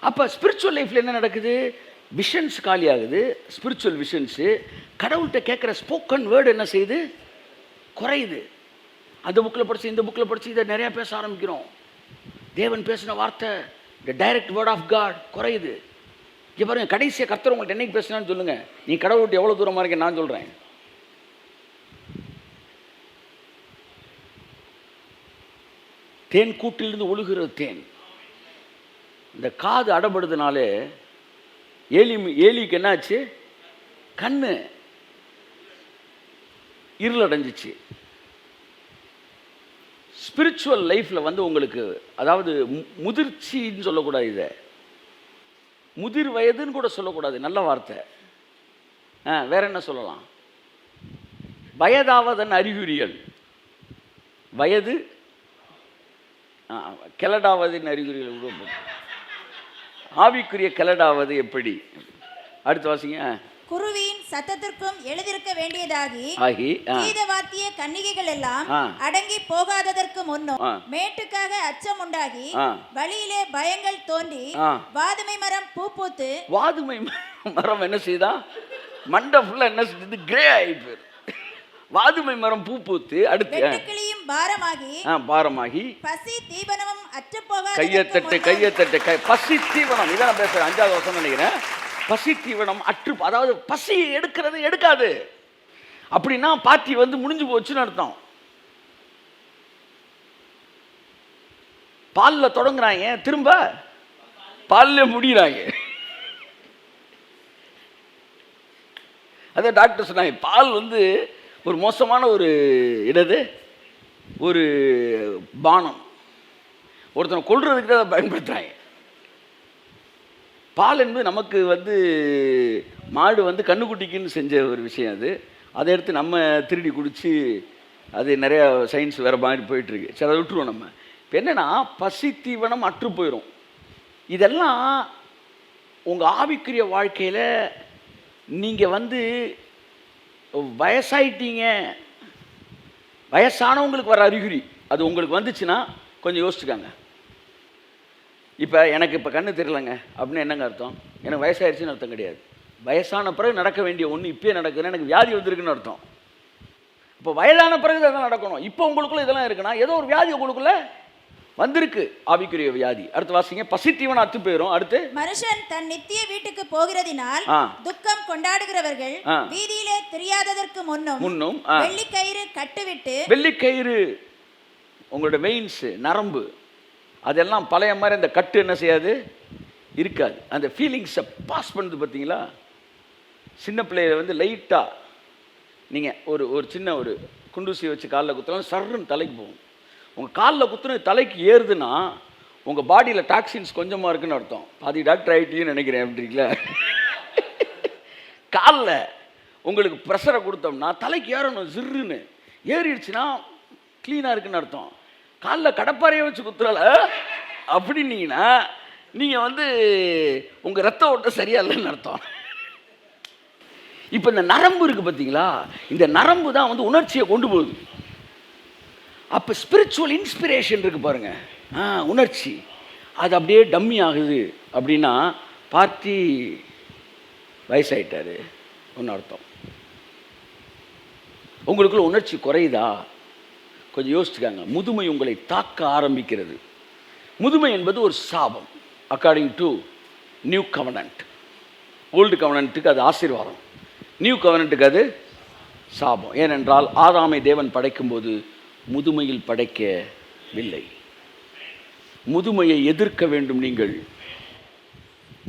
அப்போ ஸ்பிரிச்சுவல் லைஃப்பில் என்ன நடக்குது, விஷன்ஸ் காலி ஆகுது. ஸ்பிரிச்சுவல் விஷன்ஸு, கடவுள்கிட்ட கேட்குற ஸ்போக்கன் வேர்டு என்ன செய்யுது, குறையுது. அந்த புக்கில் படித்து இந்த புக்கில் படித்து இதை நிறையா பேச ஆரம்பிக்கிறோம். தேவன் பேசின வார்த்தை, the direct word of God குறையுது. இங்கே பாருங்க, கடைசியாக கர்த்தர் உங்கள்கிட்ட என்னைக்கு பேசினான்னு சொல்லுங்கள். நீ கடவுள் விட்டு எவ்வளோ தூரமாக இருக்கேன் நான் சொல்கிறேன். தேன் கூட்டிலிருந்து ஒழுகிறது தேன். இந்த காது அடப்படுறதுனாலே ஏலிக்கு என்னாச்சு, கண்ணு இருள் அடைஞ்சிச்சு. ஸ்பிரிச்சுவல் லைஃப்பில் வந்து உங்களுக்கு, அதாவது முதிர்ச்சின்னு சொல்லக்கூடாது, இதை முதிர் வயதுன்னு கூட சொல்லக்கூடாது, நல்ல வார்த்தை. வேற என்ன சொல்லலாம், வயதாவதன் அறிகுறிகள். வயது கிளடாவதின் அறிகுறிகள். ஆவிக்குரிய கிளடாவது எப்படி? அடுத்து வாசிங்க. குருவியின் சத்தத்திற்கும் எழுதிருக்க வேண்டியதாகி கீதவாத்திய கன்னிகைகள் எல்லாம் அடங்கி போகாததற்கு முன்னும் மேட்டுக்காக அச்சம் உண்டாகி வழியிலே பயங்கள் தோன்றி வாதுமை மரம் பூ பூத்து. வாதுமை மரம் என்ன செய்தா? மண்டை ஃபுல்லா என்ன செஞ்சது? கிரே ஆயிட்டு. வாதுமை மரம் பூ பூத்து. அடுத்து வெட்டுக்கிளியும் பாரமாகி பசி தீவனமும் அற்று போகாத. கையத்தட்டு பசி தீவனம். இதான் பேசுறேன், 5வது வசனம் நினைக்கிறேன். பசி தீவனம் அற்று, அதாவது பசி எடுக்காது. அப்படின்னா பார்ட்டி வந்து முடிஞ்சு போச்சுன்னு அர்த்தம். பால்ல தொடங்குறாங்க, திரும்ப பால்ல முடிகிறாங்க. அதான் டாக்டர் சொன்னாங்க, பால் வந்து ஒரு மோசமான ஒரு ஒரு பானம். ஒருத்தனை கொல்றதுக்கு தான் அதை பயன்படுத்துகிறாங்க. பால் என்பது நமக்கு வந்து மாடு வந்து கண்ணுக்குட்டிக்குன்னு செஞ்ச ஒரு விஷயம். அதை எடுத்து நம்ம திருடி குடித்து அது நிறையா சயின்ஸ் வேறு மாதிரி போயிட்டுருக்கு. சரி, அதை விட்டுருவோம் நம்ம. இப்போ என்னென்னா, பசி தீவனம் அற்று போயிடும். இதெல்லாம் உங்கள் ஆவிக்குரிய வாழ்க்கையில் நீங்கள் வந்து வயசாயிட்டீங்க, வயசானவங்களுக்கு வர அறிகுறி அது உங்களுக்கு வந்துச்சுன்னா கொஞ்சம் யோசிச்சுக்காங்க. இப்போ எனக்கு இப்போ கண்ணு தெரியலைங்க அப்படின்னு என்னங்க அர்த்தம்? எனக்கு வயசாயிருச்சுன்னு அர்த்தம் கிடையாது. வயசான பிறகு நடக்க வேண்டிய ஒன்று இப்போயே நடக்குதுன்னா எனக்கு வியாதி வந்திருக்குன்னு அர்த்தம். இப்போ வயதான பிறகு இதெல்லாம் நடக்கணும். இப்போ உங்களுக்குள்ள இதெல்லாம் இருக்குன்னா ஏதோ ஒரு வியாதி உங்களுக்குள்ள வந்திருக்கு, ஆவிக்குரிய வியாதி. அடுத்து வாசிங்க. பசித்தீவனம் அத்து போயிடும். அடுத்து மனுஷன் தன் நித்திய வீட்டுக்கு போகிறதினால் துக்கம் கொண்டாடுகிறவர்கள் வீதியிலே தெரியாததற்கு முன்னும் வெள்ளிக்கயிறு கட்டுவிட்டு. வெள்ளிக்கயிறு உங்களோட வெயின்ஸ், நரம்பு, அதெல்லாம் பழைய மாதிரி அந்த கட்டு என்ன செய்யாது, இருக்காது. அந்த ஃபீலிங்ஸை பாஸ் பண்ணுது பார்த்தீங்களா? சின்ன பிள்ளைய வந்து லைட்டாக நீங்கள் ஒரு சின்ன ஒரு குண்டூசியை வச்சு காலில் குத்துலாம், சர்ன்னு தலைக்கு போகும். உங்கள் காலில் குத்துன தலைக்கு ஏறுதுன்னா உங்கள் பாடியில் டாக்ஸின்ஸ் கொஞ்சமாக இருக்குன்னு அர்த்தம். பாதி டாக்டர் ஆகிட்டீங்கன்னு நினைக்கிறேன். அப்படிங்களா? காலில் உங்களுக்கு ப்ரெஷரை கொடுத்தோம்னா தலைக்கு ஏறணும், ஜிர்ருன்னு ஏறிடுச்சுன்னா க்ளீனாக இருக்குன்னு அர்த்தம். காலில் கடப்பாறையை வச்சு குத்துறல அப்படின்னீங்கன்னா நீங்கள் வந்து உங்கள் ரத்த ஓட்டம் சரியா இல்லைன்னு அர்த்தம். இப்போ இந்த நரம்பு இருக்குது பார்த்தீங்களா, இந்த நரம்பு தான் வந்து உணர்ச்சியை கொண்டு போகுது. அப்போ ஸ்பிரிச்சுவல் இன்ஸ்பிரேஷன் இருக்குது பாருங்கள், உணர்ச்சி அது அப்படியே டம்மி ஆகுது. அப்படின்னா பார்ட்டி வயசாயிட்டாரு ஒன்று அர்த்தம். உங்களுக்குள்ள உணர்ச்சி குறையுதா? கொஞ்சம் யோசிச்சுக்காங்க. முதுமை உங்களை தாக்க ஆரம்பிக்கிறது. முதுமை என்பது ஒரு சாபம். According to new covenant. Old கவர்னன்ட்டுக்கு அது ஆசீர்வாதம், நியூ கவர்னன்ட்டுக்கு அது சாபம். ஏனென்றால் ஆதாமை தேவன் படைக்கும்போது முதுமையில் படைக்கவில்லை. முதுமையை எதிர்க்க வேண்டும்.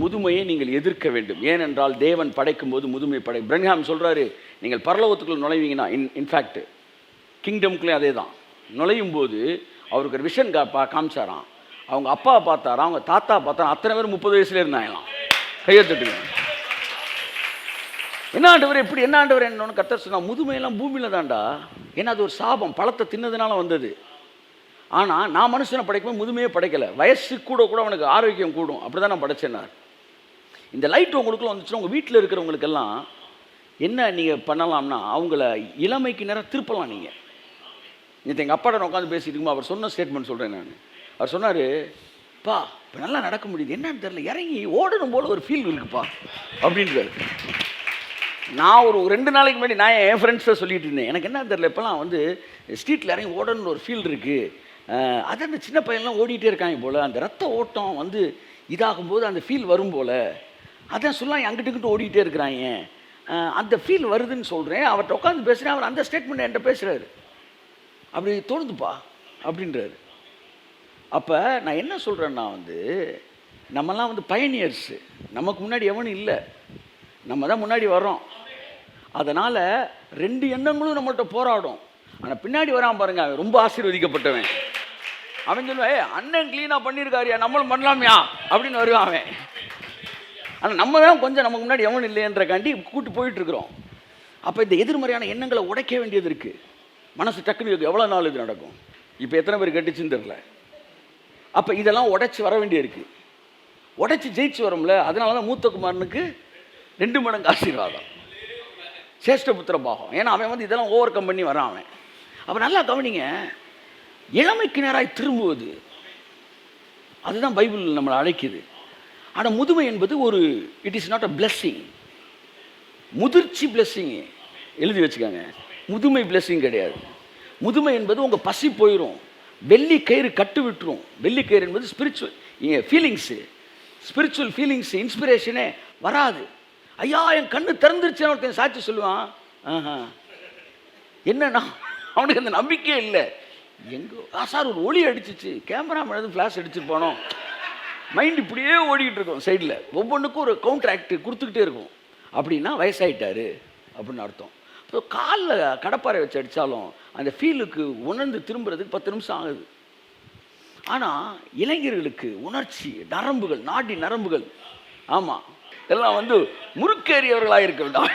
முதுமையை நீங்கள் எதிர்க்க வேண்டும். ஏனென்றால் தேவன் படைக்கும்போது முதுமை பிரன்ஹாம் சொல்கிறாரு, நீங்கள் பரலோகத்துக்குள்ள நுழைவீங்கன்னா, இன்ஃபேக்ட் கிங்டம்குள்ளே அதே தான். நுழையும் போது அவருக்கு ஒரு விஷன் காமிச்சாராம். அவங்க அப்பா பார்த்தாராம், அவங்க தாத்தா பார்த்தாராம், அத்தனை பேர் 30 வயசுல இருந்தாங்களாம். கையெழுத்துட்டு என்ன ஆண்டவர் எப்படி, என்ன ஆண்டவர் என்னன்னு கர்த்தர் சொன்னா, முதுமையெல்லாம் பூமியில் தான்டா. ஏன்னா அது ஒரு சாபம், பழத்தை தின்னதுனால வந்தது. ஆனால் நான் மனுஷனை படைக்கும்போது முதுமையே படைக்கலை. வயசு கூட அவனுக்கு ஆரோக்கியம் கூடும். அப்படி தான் நான் படைச்சேன்னார். இந்த லைட் உங்களுக்குள்ள வந்துச்சுன்னா உங்கள் வீட்டில் இருக்கிறவங்களுக்கெல்லாம் என்ன நீங்கள் பண்ணலாம்னா, அவங்கள இளமைக்கு நேரம் திருப்பலாம். நீங்கள் நேற்று எங்கள் அப்பாட்ட உட்காந்து பேசிட்டு இருக்கும்போது அவர் சொன்ன ஸ்டேட்மெண்ட் சொல்கிறேன் நான். அவர் சொன்னார், பா இப்போ நல்லா நடக்க முடியுது, என்னன்னு தெரியல, இறங்கி ஓடணும் போல் ஒரு ஃபீல் இருக்குப்பா அப்படின்றாரு. நான் ஒரு 2 நாளைக்கு முன்னாடி நான் என் ஃப்ரெண்ட்ஸை சொல்லிட்டு இருந்தேன், எனக்கு என்ன தெரியல, இப்போலாம் வந்து ஸ்ட்ரீட்டில் இறங்கி ஓடணும்னு ஒரு ஃபீல் இருக்குது. அது அந்த சின்ன பையன்லாம் ஓடிட்டே இருக்காங்க போல், அந்த ரத்த ஓட்டம் வந்து இதாகும்போது அந்த ஃபீல் வரும் போல், அதான் சொல்லலாம் அங்கிட்டுக்கிட்டு ஓடிக்கிட்டே இருக்கிறாங்க, அந்த ஃபீல் வருதுன்னு சொல்கிறேன். அவர்கிட்ட உட்காந்து பேசுகிறேன், அவர் அந்த ஸ்டேட்மெண்ட் என்கிட்ட பேசுகிறாரு. அப்படி தோணுதுப்பா அப்படின்றாரு. அப்போ நான் என்ன சொல்கிறேன்னா, வந்து நம்மலாம் வந்து பயனியர்ஸு, நமக்கு முன்னாடி எவனும் இல்லை, நம்ம தான் முன்னாடி வர்றோம். அதனால் 2 எண்ணங்களும் நம்மள்கிட்ட போராடும். ஆனால் பின்னாடி வரான் பாருங்க, அவன் ரொம்ப ஆசீர்வதிக்கப்பட்டவன். அவன் சொல்லுவான், அண்ணன் க்ளீனாக பண்ணியிருக்காரியா, நம்மளும் பண்ணலாமியா அப்படின்னு வருவான் அவன். ஆனால் நம்ம தான் கொஞ்சம் நமக்கு முன்னாடி எவனும் இல்லைன்றக்காண்டி கூட்டு போயிட்டுருக்குறோம். அப்போ இந்த எதிர்மறையான எண்ணங்களை உடைக்க வேண்டியது இருக்குது. மனசு டக்குனு எவ்வளோ நாள் இது நடக்கும்? இப்போ எத்தனை பேர் கட்டுச்சுன்னு தெரில. அப்போ இதெல்லாம் உடைச்சி வர வேண்டியிருக்கு. உடைச்சி ஜெயிச்சு வரோம்ல. அதனால தான் மூத்தகுமாரனுக்கு 2 மடங்கு ஆசீர்வாதம், சேஷ்டபுத்திர பாகம். ஏன்னா அவன் வந்து இதெல்லாம் ஓவர் கம் பண்ணி வரான் அவன். அப்போ நல்லா கவனிங்க, இளமைக்கு நேராய் திரும்புவது அதுதான் பைபிள் நம்மளை அழைக்குது. ஆனால் முதுமை என்பது ஒரு it is not a blessing. முதிர்ச்சி பிளெஸ்ஸிங் எழுதி வச்சுக்காங்க. முதுமை பிளெஸ்ஸிங் கிடையாது. முதுமை என்பது உங்கள் பசி போயிடும், வெள்ளி கயிறு கட்டு விட்டுரும். வெள்ளி கயிறு என்பது ஸ்பிரிச்சுவல் ஃபீலிங்ஸு, ஸ்பிரிச்சுவல் ஃபீலிங்ஸு, இன்ஸ்பிரேஷனே வராது. ஐயா என் கண்ணு திறந்துருச்சுன்னு ஒருத்தன் சாட்சி சொல்லுவான். என்னன்னா அவனுக்கு அந்த நம்பிக்கையே இல்லை. எங்கோ சார் ஒரு ஒளி அடிச்சிச்சு, கேமரா மேலே ஃப்ளாஷ் அடிச்சுட்டு போனோம். மைண்ட் இப்படியே ஓடிக்கிட்டு இருக்கும் சைடில். ஒவ்வொன்றுக்கும் ஒரு கவுண்டர் ஆக்ட் கொடுத்துக்கிட்டே இருக்கும். அப்படின்னா வயசாயிட்டாரு அப்படின்னு அர்த்தம். இப்போ காலில் கடப்பாறை வச்சு அடித்தாலும் அந்த ஃபீலுக்கு உணர்ந்து திரும்புறதுக்கு 10 நிமிஷம் ஆகுது. ஆனால் இளைஞர்களுக்கு உணர்ச்சி நரம்புகள், நாடி நரம்புகள், ஆமாம், எல்லாம் வந்து முறுக்கேறியவர்களாக இருக்க வேண்டாம்.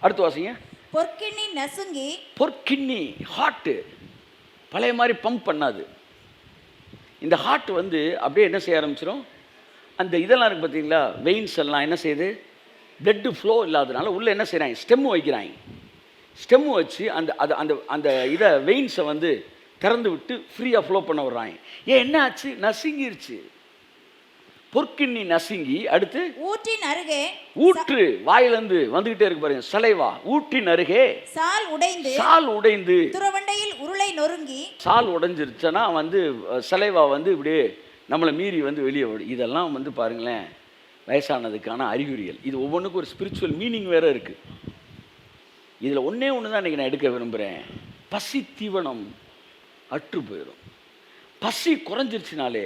அடுத்து வாசிங்க. பொற்கிண்ணி நசுங்கி, பொற்கிண்ணி ஹார்ட்டு பழைய மாதிரி பம்ப் பண்ணாது. இந்த ஹார்ட் வந்து அப்படியே என்ன செய்ய ஆரம்பிச்சிடும், அந்த இதெல்லாம் இருக்குது பார்த்தீங்களா, வெயின்ஸ் எல்லாம் என்ன செய்யுது, பிளட்டு ஃப்ளோ இல்லாததுனால உள்ளே என்ன செய்கிறாங்க, ஸ்டெம்மு வைக்கிறாங்க. ஸ்டெம்மு வச்சு அந்த அது அந்த அந்த இதை வெயின்ஸை வந்து திறந்து விட்டு ஃப்ரீயாக ஃப்ளோ பண்ண விடுறாங்க. ஏன் என்ன ஆச்சு, நசுங்கிருச்சு. பொற்கிண்ணி நசுங்கி, அடுத்து ஊற்றின் அருகே, ஊற்று வாயிலிருந்து வந்துகிட்டே இருக்கு பாருங்க, சலைவா, ஊற்றின் அருகே சால் உடைந்து, சால் உடைந்து, துறவண்டையில் உருளை நொறுங்கி. சால் உடைஞ்சிருச்சுன்னா வந்து சலைவா வந்து இப்படியே நம்மளை மீறி வந்து வெளியே ஓடும். இதெல்லாம் வந்து பாருங்களேன் வயசானதுக்கான அறிகுறிகள். இது ஒவ்வொன்றுக்கும் ஒரு ஸ்பிரிச்சுவல் மீனிங் வேறு இருக்குது. இதில் ஒன்றே ஒன்று தான் இன்றைக்கி நான் எடுக்க விரும்புகிறேன். பசி தீவனம் அற்று போயிடும். பசி குறைஞ்சிருச்சுனாலே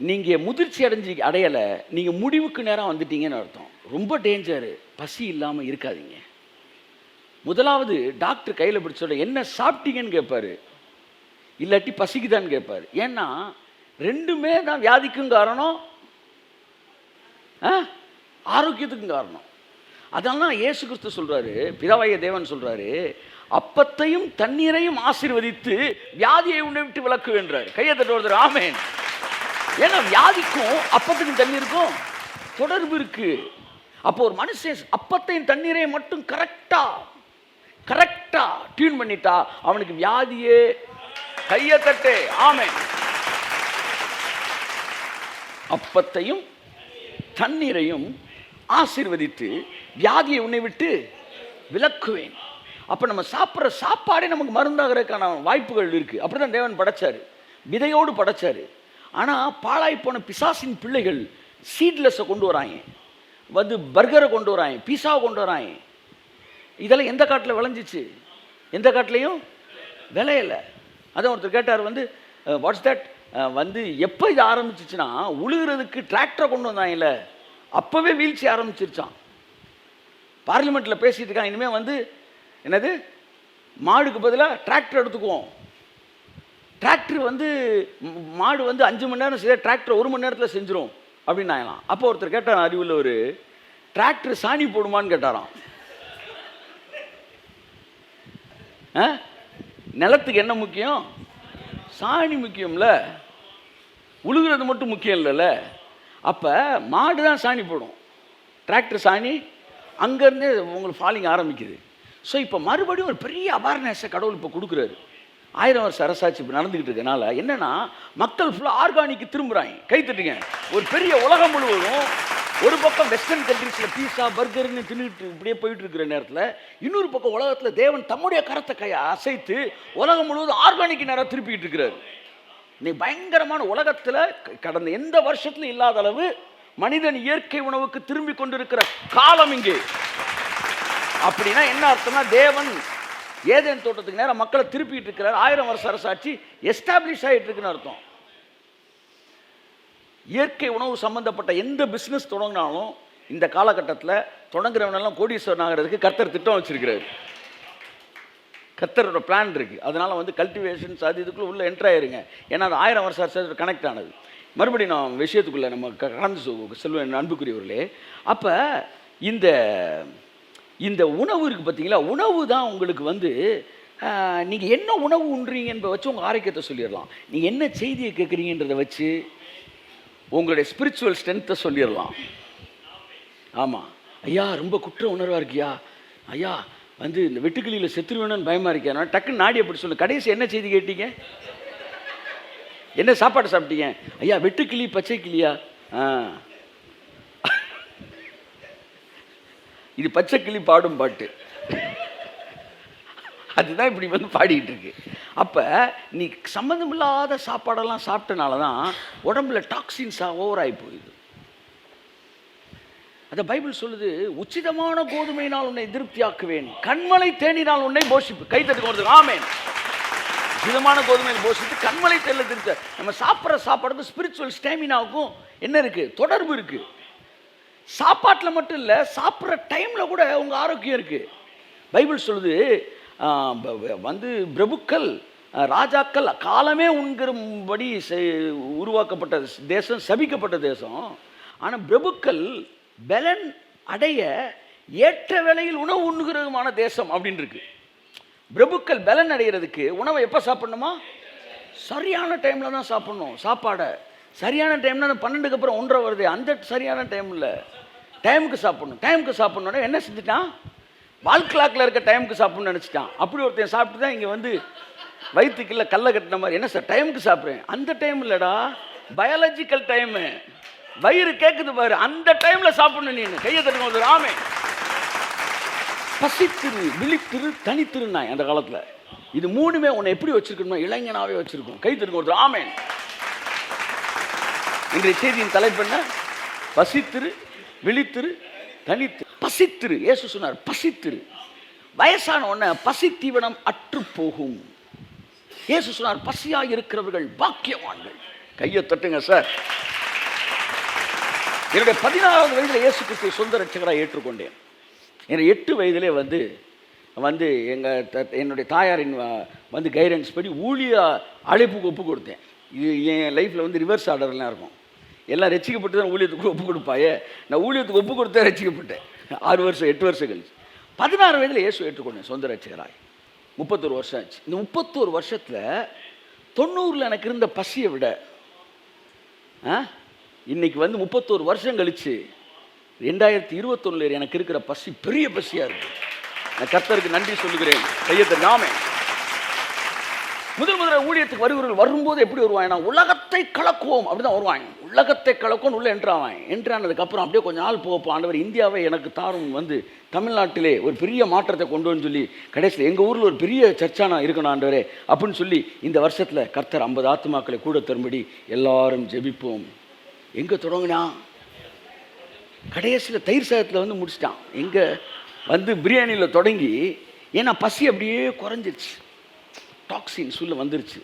நீங்கள் முதிர்ச்சி அடையலை, நீங்கள் முடிவுக்கு நேரம் வந்துட்டீங்கன்னு அர்த்தம். ரொம்ப டேஞ்சரு. பசி இல்லாமல் இருக்காதீங்க. முதலாவது டாக்டர் கையில் பிடிச்சோட என்ன சாப்பிட்டீங்கன்னு கேட்பார், இல்லாட்டி பசிக்கு தான் கேட்பார். ஏன்னா ரெண்டுமே தான் வியாதிக்கும் காரணம், ஆரோக்கியத்துக்கும் காரணம். அதனால இயேசு கிறிஸ்து சொல்கிறாரு, பிதாவாகிய தேவன் சொல்கிறாரு, அப்பத்தையும் தண்ணீரையும் ஆசீர்வதித்து வியாதியை உன்னை விட்டு விலக்குவேன்றார். கையை தட்டு ஒருத்தர் ஆமேன். ஏன்னா வியாதிக்கும் அப்பத்துக்கும் தண்ணீருக்கும் தொடர்பு இருக்கு. அப்போ ஒரு மனுஷன் அப்பத்தையும் தண்ணீரையும் மட்டும் கரெக்டா டியூன் பண்ணிட்டா அவனுக்கு வியாதியே. கையை தட்டு ஆமேன். அப்பத்தையும் தண்ணீரையும் ஆசீர்வதித்து வியாதியை உன்னை விட்டு விலக்குவேன். அப்போ நம்ம சாப்பிட்ற சாப்பாடே நமக்கு மருந்தாகிறதுக்கான வாய்ப்புகள் இருக்குது. அப்படி தான் தேவன் படைச்சார், விதையோடு படைச்சார். ஆனால் பாழாய்ப்போன பிசாசின் பிள்ளைகள் சீட்லெஸ்ஸை கொண்டு வராங்க, வந்து பர்கரை கொண்டு வராங்க, பீஸாவை கொண்டு வராங்க. இதெல்லாம் எந்த காட்டில் விளைஞ்சிச்சு? எந்த காட்டிலையும் விளையலை. அதான் ஒருத்தர் கேட்டார் வந்து வாட்ஸ் தட், வந்து எப்போ இது ஆரம்பிச்சிச்சுன்னா உழுகிறதுக்கு டிராக்டரை கொண்டு வந்தாங்கல்ல, அப்போவே வீழ்ச்சி ஆரம்பிச்சிருச்சான். பார்லிமெண்ட்டில் பேசிகிட்டு இருக்காங்க, இனிமேல் வந்து என்னது மாடுக்கு பதிலாக டிராக்டர் எடுத்துக்குவோம். டிராக்டர் வந்து மாடு வந்து 5 மணி நேரம் செய்ய டிராக்டர் 1 மணி நேரத்தில் செஞ்சிடும் அப்படின்னு ஆகலாம். அப்போ ஒருத்தர் கேட்டார், அறிவுள்ள ஒரு டிராக்டர் சாணி போடுமான்னு கேட்டாராம். நிலத்துக்கு என்ன முக்கியம்? சாணி முக்கியம்ல, உழுகிறது மட்டும் முக்கியம் இல்லைல்ல. அப்போ மாடு தான் சாணி போடும், டிராக்டர் சாணி அங்கேருந்தே உங்களுக்கு ஃபாலிங் ஆரம்பிக்குது. ஸோ இப்போ மறுபடியும் ஒரு பெரிய அவேர்னஸை கடவுள் இப்போ கொடுக்குறாரு. 1000 வருஷ அரசாட்சி இப்போ நடந்துக்கிட்டு இருக்கனால என்னென்னா மக்கள் ஃபுல்லாக ஆர்கானிக்கு திரும்புகிறாங்க. கைத்தட்டுங்க. ஒரு பெரிய உலகம் முழுவதும் ஒரு பக்கம் வெஸ்டர்ன் கண்ட்ரீஸில் பீஸா பர்கர்னு தின்னுட்டு இப்படியே போயிட்டு இருக்கிற நேரத்தில் இன்னொரு பக்கம் உலகத்தில் தேவன் தம்முடைய கரத்தை அசைத்து உலகம் முழுவதும் ஆர்கானிக் நேரம் திருப்பிக்கிட்டு இருக்கிறார். இன்னைக்கு பயங்கரமான உலகத்தில் கடந்த எந்த வருஷத்துலையும் இல்லாத அளவு மனிதன் இயற்கை உணவுக்கு திரும்பி கொண்டிருக்கிற காலம் இங்கே. அப்படின்னா என்ன அர்த்தம்னா தேவன் ஏதேன் தோட்டத்துக்கு நேரம் மக்களை திருப்பிட்டு இருக்கிறார். 1000 வருஷ அரசாட்சி எஸ்டாப்ளிஷ் ஆகிட்டு இருக்குன்னு அர்த்தம். இயற்கை உணவு சம்பந்தப்பட்ட எந்த பிஸ்னஸ் தொடங்கினாலும் இந்த காலகட்டத்தில் தொடங்குறவனெல்லாம் கோடீஸ்வரன் ஆகிறதுக்கு கர்த்தர் திட்டம் வச்சிருக்கிறார். கர்த்தரோட பிளான் இருக்குது. அதனால் வந்து கல்டிவேஷன்ஸ் அது இதுக்குள்ளே உள்ளே என்ட்ரு ஆயிருங்க. ஏன்னா அது 1000 வருஷ அரசாட்சி கனெக்ட் ஆனது. மறுபடியும் நான் விஷயத்துக்குள்ளே நம்ம கடந்து செல்வேன் அன்புக்குரியவர்களே. அப்போ இந்த இந்த உணவு இருக்குது பார்த்தீங்களா, உணவு தான் உங்களுக்கு வந்து நீங்கள் என்ன உணவு உண்றீங்க என்பதை வச்சு உங்கள் ஆரோக்கியத்தை சொல்லிடலாம். நீங்கள் என்ன செய்தியை கேட்குறீங்கன்றதை வச்சு உங்களுடைய ஸ்பிரிச்சுவல் ஸ்ட்ரென்த்தை சொல்லிடலாம். ஆமாம், ஐயா ரொம்ப குற்ற உணர்வாக இருக்கியா, ஐயா வந்து இந்த வெட்டுக்கிளியில் செத்துருவேணும்னு பயமாக இருக்கியா, நான் டக்குன்னு நாடி அப்படி சொல்லு. கடைசி என்ன செய்தி கேட்டீங்க, என்ன சாப்பாடு சாப்பிட்டீங்க, ஐயா வெட்டுக்கிளி பச்சை கிளியா, இது பச்சை கிளி பாடும் பாட்டு, அதுதான் இப்படி வந்து பாடிக்கிட்டு இருக்கு. அப்போ நீ சம்மந்தமில்லாத சாப்பாடெல்லாம் சாப்பிட்டனால தான் உடம்புல டாக்ஸின்ஸாக ஓவராகி போகுது. அந்த பைபிள் சொல்லுது, உச்சிதமான கோதுமையினால் உன்னை திருப்தியாக்குவேன், கண்மலை தேனினால் உன்னை போஷிப்பு. கை தட்டுக்கு ஆமென். உச்சிதமான கோதுமையை போஷித்து கண்மலை தேனில திருப்தி. நம்ம சாப்பிட்ற சாப்பாடுக்கும் ஸ்பிரிச்சுவல் ஸ்டாமினாவுக்கும் என்ன இருக்குது, தொடர்பு இருக்குது. சாப்பாட்டில் மட்டும் இல்லை, சாப்பிட்ற டைமில் கூட உங்கள் ஆரோக்கியம் இருக்குது. பைபிள் சொல்லுது, வந்து பிரபுக்கள் ராஜாக்கள் காலமே உண்கிறபடி உருவாக்கப்பட்ட தேசம் சபிக்கப்பட்ட தேசம். ஆனால் பிரபுக்கள் பலன் அடைய ஏற்ற வேளையில் உணவு உண்ணுகிறதுமான தேசம் அப்படின்னு இருக்கு. பிரபுக்கள் பலன் அடைகிறதுக்கு உணவை எப்போ சாப்பிடணுமா, சரியான டைமில் தான் சாப்பிடணும். சாப்பாடை சரியான டைம்னா 12க்கு அப்புறம் 1:30 வருது, அந்த சரியான டைமில் டைமுக்கு சாப்பிடணும். டைமுக்கு சாப்பிட்ணுன்னா என்ன செஞ்சுட்டான், வால் கிளாக்கில் இருக்க டைமுக்கு சாப்பிட்ணுன்னு நினச்சிட்டான். அப்படி ஒருத்தன் சாப்பிட்டு தான் இங்கே வந்து வயிற்றுக்குள்ள கல்லை கட்டின மாதிரி, என்ன சார் டைமுக்கு சாப்பிட்றேன், அந்த டைம் இல்லைடா, பயாலஜிக்கல் டைமு, வயிறு கேட்குது பாரு, அந்த டைமில் சாப்பிடணும். நீ கையை தட்டும்போது ஆமே. பசித்திரு, விழித்திரு, தனித்திருந்தா அந்த காலத்தில். இது மூணுமே உன்னை எப்படி வச்சிருக்கணுமா, இளைஞனாகவே வச்சிருக்கும். கை தட்டும்போது ஆமேன். இன்றைய செய்தியின் தலைப்பு என்ன, பசித்திரு, விழித்திரு, தனித்திரு. பசித்திரு, இயேசு சொன்னார் பசித்திரு. வயசான உடனே பசி தீவனம் அற்று போகும். இயேசு சொன்னார் பசியாக இருக்கிறவர்கள் பாக்கியவான்கள். கையை தட்டுங்க சார். என்னுடைய 16வது வயதில் இயேசு கிறிஸ்துவை சொந்த ரட்சகராக ஏற்றுக்கொண்டேன். என்னுடைய 8 வயதிலே வந்து என்னுடைய தாயாரின் வந்து கைடன்ஸ் படி ஊழிய அழைப்புக்கு ஒப்பு கொடுத்தேன். இது என் லைஃப்பில் வந்து ரிவர்ஸ் ஆர்டர்லாம் இருக்கும். எல்லாம் ரசிக்கப்பட்டு தான் ஊழியத்துக்கு ஒப்பு கொடுப்பாயே, நான் ஊழியத்துக்கு ஒப்பு கொடுத்தா ரசிக்கப்பட்டேன். 6 வருஷம் 8 வருஷம் கழிச்சு 16 வயதில் இயேசு ஏற்றுக்கொண்டேன் சொந்த ரட்சகராய். 31 வருஷம் ஆச்சு. இந்த 31 வருஷத்தில் 90ல் எனக்கு இருந்த பசியை விட இன்னைக்கு வந்து 31 வருஷம் கழிச்சு 2021 எனக்கு இருக்கிற பசி பெரிய பசியாக இருக்குது. நான் கர்த்தருக்கு நன்றி சொல்லுகிறேன். கையத்தை நாமே. முதல் ஊழியத்துக்கு வருகிறவர்கள் வரும்போது எப்படி வருவாங்க, உலகத்தை கலக்குவோம் அப்படி தான் வருவாங்க. உலகத்தை கலக்குவோன்னு உள்ள என்ட்ராவாங்க. என்ட்ரானதுக்கப்புறம் அப்படியே கொஞ்சம் நாள் போப்போம், ஆண்டவர் இந்தியாவை எனக்கு தாரும், வந்து தமிழ்நாட்டிலே ஒரு பெரிய மாற்றத்தை கொண்டு வந்து சொல்லி கடைசியில் எங்கள் ஊரில் ஒரு பெரிய சர்ச்சானா இருக்கணும் ஆண்டவரே அப்படின்னு சொல்லி இந்த வருஷத்தில் கர்த்தர் 50 ஆத்துமாக்களை கூட தரும்படி எல்லாரும் ஜெபிப்போம். எங்கே தொடங்கினா, கடைசியில் தயிர் சாதத்தில் வந்து முடிச்சிட்டான். எங்கே வந்து பிரியாணியில் தொடங்கி, ஏன்னா பசி அப்படியே குறைஞ்சிருச்சு, டாக்ஸின்ஸ் உள்ள வந்துருச்சு,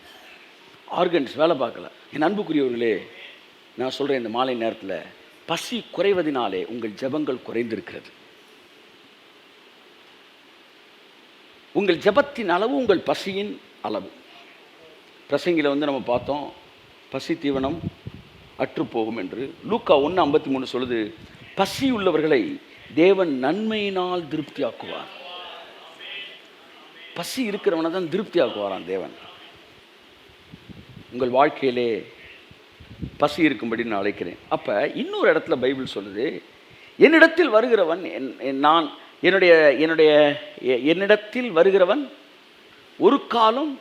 ஆர்கன்ஸ் வேலை பார்க்கல. என் அன்புக்குரியவர்களே, நான் சொல்கிறேன் இந்த மாலை நேரத்தில், பசி குறைவதினாலே உங்கள் ஜெபங்கள் குறைந்திருக்கிறது. உங்கள் ஜெபத்தின் அளவு உங்கள் பசியின் அளவு. பிரசங்கில வந்து நம்ம பார்த்தோம், பசி தீவனம் அற்றுப்போகும் என்று. லூக்கா 1:53 சொல்லுது, பசி உள்ளவர்களை தேவன் நன்மையினால் திருப்தியாக்குவார். பசி இருக்கிறவனை தான் திருப்தி ஆக்குவாரான் தேவன். உங்கள் வாழ்க்கையிலே பசி இருக்கும்படி நான் அழைக்கிறேன். அப்போ இன்னொரு இடத்துல பைபிள் சொல்லுது, என்னிடத்தில் வருகிறவன் என்னிடத்தில் வருகிறவன் ஒரு காலம்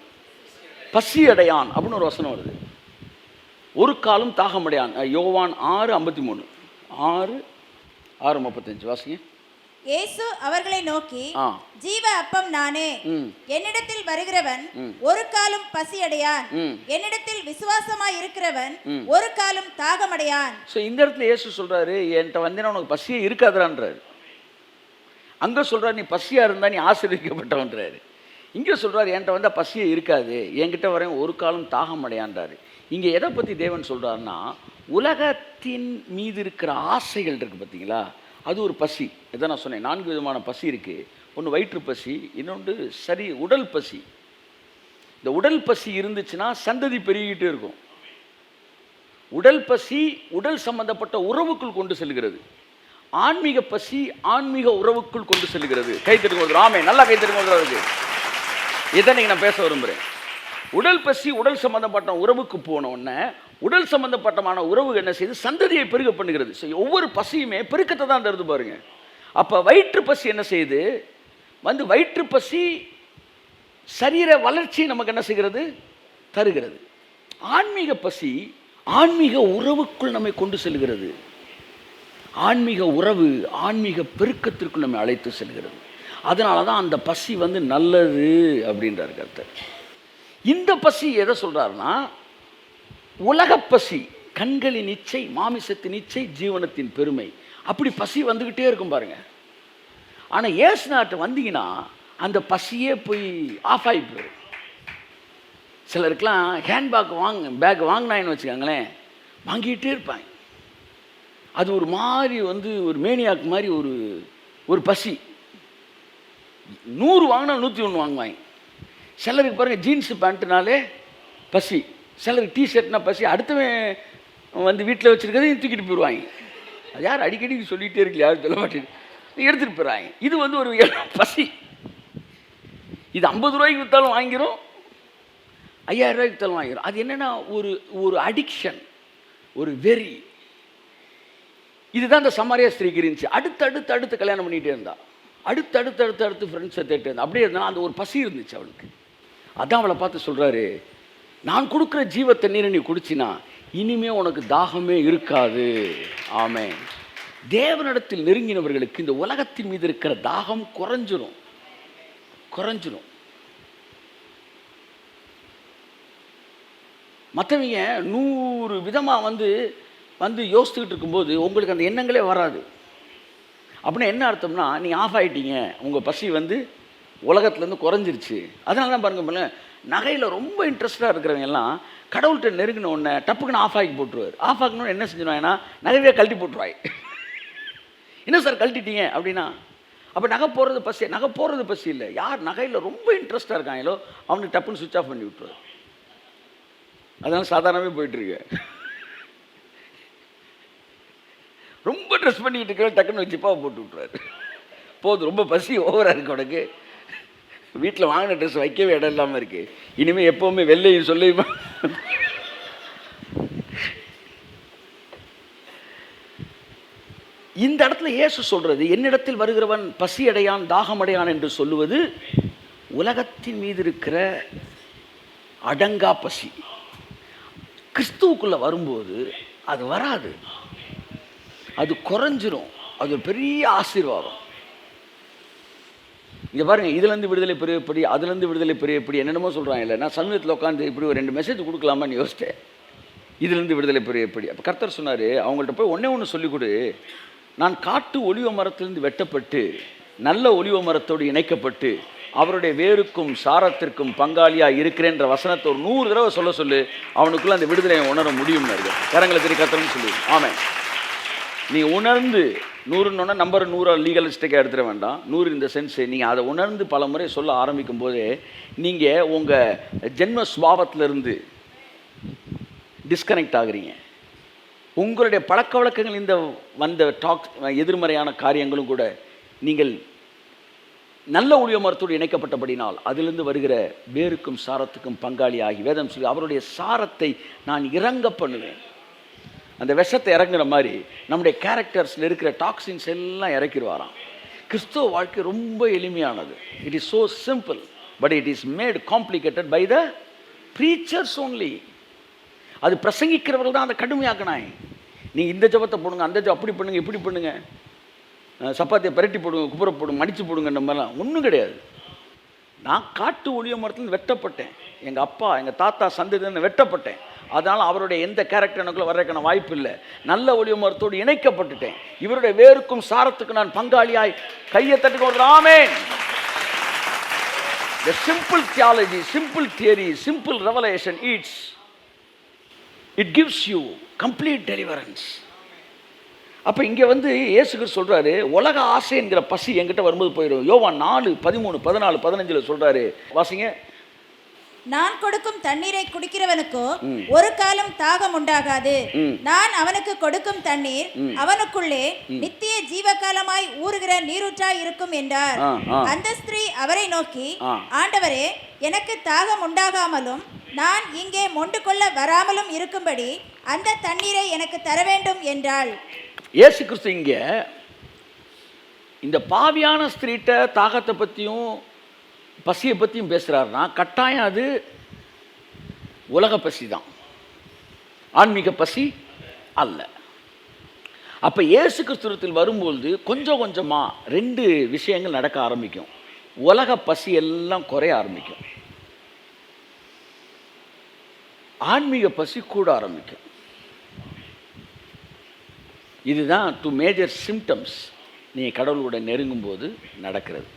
பசி அடையான் அப்படின்னு ஒரு வசனம் வருது. ஒரு காலம் தாகமடையான். யோவான் 6:53 6:35 வாசிங்க. இயேசு அவர்களை நோக்கி, ஜீவ அப்பம் நானே, என்னிடத்தில் வருகிறவன் ஒரு காலம் பசி அடையான், என்னிடத்தில் விசுவாசமாய் இருக்கிறவன் ஒரு காலம் தாகமடையான். இந்த இடத்துல இயேசு சொல்றாரு, என்கிட்ட வந்தேன்னா உனக்கு பசியே இருக்காதுன்றாரு. அங்க சொல்றாரு, நீ பசியா இருந்தா நீ ஆசீர்வதிக்கப்பட்டவன்றாரு. இங்கே சொல்றாரு, என்கிட்ட வந்தால் பசியே இருக்காது, என்கிட்ட வரேன் ஒரு காலம் தாகம் அடையான்றாரு. இங்கே எதை பற்றி தேவன் சொல்கிறாருன்னா, உலகத்தின் மீது இருக்கிற ஆசைகள் இருக்குது பார்த்தீங்களா, அது ஒரு பசி. இதை நான் சொன்னேன், 4 விதமான பசி இருக்குது. ஒன்று வயிற்று பசி, இன்னொன்று உடல் பசி. இந்த உடல் பசி இருந்துச்சுன்னா சந்ததி பெருகிக்கிட்டே இருக்கும். உடல் பசி உடல் சம்பந்தப்பட்ட உறவுக்குள் கொண்டு செல்கிறது. ஆன்மீக பசி ஆன்மீக உறவுக்குள் கொண்டு செல்கிறது. கைத்தட்டுங்க, ஆமே, நல்லா கைத்தட்டுங்க. இருக்கு இதை நான் பேச விரும்புகிறேன். உடல் பசி உடல் சம்பந்தப்பட்ட உறவுக்கு போன உடனே உடல் சம்பந்தப்பட்டமான உறவு என்ன செய்யுது? சந்ததியை பெருக பண்ணுகிறது. ஒவ்வொரு பசியுமே பெருக்கத்தை தான் தருது பாருங்க. அப்போ வயிற்று பசி என்ன செய்யுது? வயிற்று பசி சரீர வளர்ச்சி நமக்கு என்ன செய்கிறது? தருகிறது. ஆன்மீக பசி ஆன்மீக உறவுக்குள் நம்மை கொண்டு செல்கிறது. ஆன்மீக உறவு ஆன்மீக பெருக்கத்திற்குள் நம்மை அழைத்து செல்கிறது. அதனால தான் அந்த பசி நல்லது அப்படின்றார் கர்த்தர். இந்த பசி எதை சொல்றாருன்னா, உலக பசி, கண்களின் இச்சை, மாமிசத்தின் இச்சை, ஜீவனத்தின் பெருமை, அப்படி பசி வந்துக்கிட்டே இருக்கும் பாருங்க. ஆனால் ஏசு நாட்டு வந்தீங்கன்னா அந்த பசியே போய் ஆஃப் ஆகி போயிடும். சிலருக்கெல்லாம் பேக் வாங்கினான்னு வச்சுக்கோங்களேன், வாங்கிட்டே இருப்பாங்க. அது ஒரு மாதிரி ஒரு மேனியாக்கு மாதிரி ஒரு பசி. 100 வாங்கினா 101 வாங்குவாங்க. சிலருக்கு பாருங்கள் ஜீன்ஸு பேண்ட்டுனாலே பசி, சிலருக்கு டிஷர்ட்னா பசி, அடுத்தவன் வீட்டில் வச்சுருக்கிறதையும் தூக்கிட்டு போயிடுவாங்க. அது யார் அடிக்கடி சொல்லிகிட்டே இருக்கு, யாரும் சொல்ல மாட்டேங்குது, எடுத்துகிட்டு போயிடுறாங்க. இது ஒரு பசி. இது 50 ரூபாய்க்கு விற்றாலும் வாங்கிடும், 5000 ரூபாய்க்கு விற்றாலும் வாங்கிடும். அது என்னென்னா ஒரு அடிக்ஷன், ஒரு வெறி. இதுதான் இந்த சமாரியா ஸ்திரீக்கு இருந்துச்சு. அடுத்து கல்யாணம் பண்ணிகிட்டே இருந்தா, அடுத்து ஃப்ரெண்ட்ஸை தேட்டு இருந்தா, அப்படியே இருந்தாலும் அந்த ஒரு பசி இருந்துச்சு அவளுக்கு. அதான் அவளை பார்த்து சொல்கிறாரு, நான் கொடுக்குற ஜீவ தண்ணீரை நீ குடிச்சினா இனிமே உனக்கு தாகமே இருக்காது. ஆமென். தேவனிடத்தில் நெருங்கினவர்களுக்கு இந்த உலகத்தின் மீது இருக்கிற தாகம் குறைஞ்சிரும். மற்றவங்க 100 விதமாக யோசித்துக்கிட்டு இருக்கும்போது உங்களுக்கு அந்த எண்ணங்களே வராது. அப்படின்னா என்ன அர்த்தம்னா, நீங்கள் ஆஃப் ஆகிட்டீங்க, உங்கள் பசி உலகத்துலேருந்து குறைஞ்சிருச்சு. அதனால தான் பாருங்க, நகையில் ரொம்ப இன்ட்ரெஸ்டாக இருக்கிறவங்க எல்லாம் கடவுள்கிட்ட நெருங்கின உடனே டப்புக்குன்னு ஆஃப் ஆகி போட்டுருவார். ஆஃப் ஆகணும்னு என்ன செஞ்சிடுவாங்கன்னா நகைவே கழட்டி போட்டுருவாய். என்ன சார் கழட்டிட்டீங்க அப்படின்னா, அப்போ நகை போடுறது பசி இல்லை. யார் நகையில் ரொம்ப இன்ட்ரெஸ்டாக இருக்காங்களோ அவனுக்கு டப்புன்னு சுவிட்ச் ஆஃப் பண்ணி விட்டுருவார். அதனால சாதாரணமே போயிட்டுருக்கு. ரொம்ப ட்ரெஸ் பண்ணிக்கிட்டு இருக்க டக்குன்னு வச்சுப்பாவை போட்டு விட்டுருவார். போதும், ரொம்ப பசி ஓவராக இருக்கு உனக்கு, வீட்டில் வாங்கின ட்ரெஸ் வைக்கவே இடம் இல்லாமல் இருக்குது, இனிமேல் எப்போவுமே வெள்ளையும் சொல்லையுமா. இந்த இடத்துல இயேசு சொல்கிறது, என்னிடத்தில் வருகிறவன் பசி அடையான் தாகம் அடையான் என்று சொல்லுவது உலகத்தின் மீது இருக்கிற அடங்கா பசி. கிறிஸ்துவுக்குள்ளே வரும்போது அது வராது, அது குறைஞ்சிரும். அது ஒரு பெரிய ஆசீர்வாதம். இங்கே பாருங்கள், இதுலேருந்து விடுதலை பெரியப்படி, அதுலேருந்து விடுதலை பெரியப்படி என்னென்னமோ சொல்கிறாங்க. இல்லை, நான் சமீபத்தில் உட்காந்து இப்படி ஒரு 2 மெசேஜ் கொடுக்கலாமான்னு யோசித்தேன். இதுலேருந்து விடுதலை பெரியப்படி. அப்போ கர்த்தர் சொன்னார், அவங்கள்ட்ட போய் ஒன்று சொல்லிக் கொடு. நான் காட்டு ஒலிவ மரத்திலிருந்து வெட்டப்பட்டு நல்ல ஒலிவ மரத்தோடு இணைக்கப்பட்டு அவருடைய வேருக்கும் சாரத்திற்கும் பங்காளியாக இருக்கிறேன்ற வசனத்தை ஒரு 100 தடவை சொல்லு. அவனுக்குள்ளே அந்த விடுதலையை உணர முடியும். கரங்களை திரு கர்த்தர்னு சொல்லி. ஆமென். நீ உணர்ந்து 100 நம்பர் 100 லீகலிஸ்டிக்காக எடுத்துட வேண்டாம். 100 இந்த சென்ஸு நீங்கள் அதை உணர்ந்து பல முறை சொல்ல ஆரம்பிக்கும் போதே நீங்கள் உங்கள் ஜென்ம சுபாவத்திலிருந்து டிஸ்கனெக்ட் ஆகுறீங்க. உங்களுடைய பழக்க வழக்கங்கள் இந்த வந்த எதிர்மறையான காரியங்களும் கூட நீங்கள் நல்ல ஒளிய மரத்தோடு இணைக்கப்பட்டபடினால் அதிலிருந்து வருகிற வேருக்கும் சாரத்துக்கும் பங்காளி ஆகி, வேதம் சொல்லி அவருடைய சாரத்தை நான் இறங்க பண்ணுவேன். அந்த விஷத்தை இறங்குற மாதிரி நம்முடைய கேரக்டர்ஸில் இருக்கிற டாக்ஸின்ஸ் எல்லாம் இறக்கிடுவாராம். கிறிஸ்துவ வாழ்க்கை ரொம்ப எளிமையானது. It is so simple, but it is made complicated by the preachers only. அது பிரசங்கிக்கிறவர்கள் தான் அதை கடுமையாக்கினாங்க. நீங்கள் இந்த ஜபத்தை போடுங்க, அந்த ஜபம் அப்படி பண்ணுங்க, இப்படி பண்ணுங்க, சப்பாத்தியை பரட்டி போடுங்க, குப்புற போடுங்க, மடித்து போடுங்கன்ற மாதிரிலாம் ஒன்றும் கிடையாது. நான் காட்டு ஒளிய மரத்தில் வெட்டப்பட்டேன். எங்கள் அப்பா எங்கள் தாத்தா சந்ததியிலிருந்து வெட்டப்பட்டேன். அதனால் அவருடைய எந்த கேரக்டர் எனக்குள்ள வர்றதுக்கான வாய்ப்பு இல்லை. நல்ல ஒளிய மரத்தோடு இணைக்கப்பட்டுட்டேன். இவருடைய வேருக்கும் சாரத்துக்கு நான் பங்காளியாய் கையை தட்டுக்கு. ஆமென். The simple theology, simple theory, simple revelation, it gives you complete deliverance. அப்போ இங்கே இயேசு கிறிஸ்து சொல்கிறாரு, உலக ஆசை என்கிற பசி என்கிட்ட வரும்போது போயிடும். யோவான் 4:13, 14, 15 சொல்கிறாரு. வாசிங்க. நான் கொடுக்கும் தண்ணீரை குடிக்கிறவனுக்கோ ஒரு காலம் தாகம் உண்டாகாது. நான் அவனுக்கு கொடுக்கும் தண்ணீர் அவனுக்குள்ளே நித்திய ஜீவகாலமாய் ஊறுகிற நீரூற்றாய் இருக்கும் என்றார். அந்த ஸ்திரீ அவரை நோக்கி, ஆண்டவரே, எனக்கு தாகம் உண்டாகாமலும் நான் இங்கே மொண்டு கொள்ள வராமலும் இருக்கும்படி அந்த தண்ணீரை எனக்கு தர வேண்டும் என்றாள். இயேசு கிறிஸ்து இங்க இந்த பாவியான ஸ்திரீட்ட தாகத்தை பற்றியும் பசியை பற்றியும் பேசுகிறாருன்னா கட்டாயம் அது உலக பசி தான், ஆன்மீக பசி அல்ல. அப்போ இயேசு கிறிஸ்துவத்தில் வரும்பொழுது கொஞ்சம் கொஞ்சமாக ரெண்டு விஷயங்கள் நடக்க ஆரம்பிக்கும். உலக பசி எல்லாம் குறைய ஆரம்பிக்கும், ஆன்மீக பசி கூட ஆரம்பிக்கும். இதுதான் 2 மேஜர் சிம்டம்ஸ் நீங்கள் கடவுளோட நெருங்கும் போது நடக்கிறது.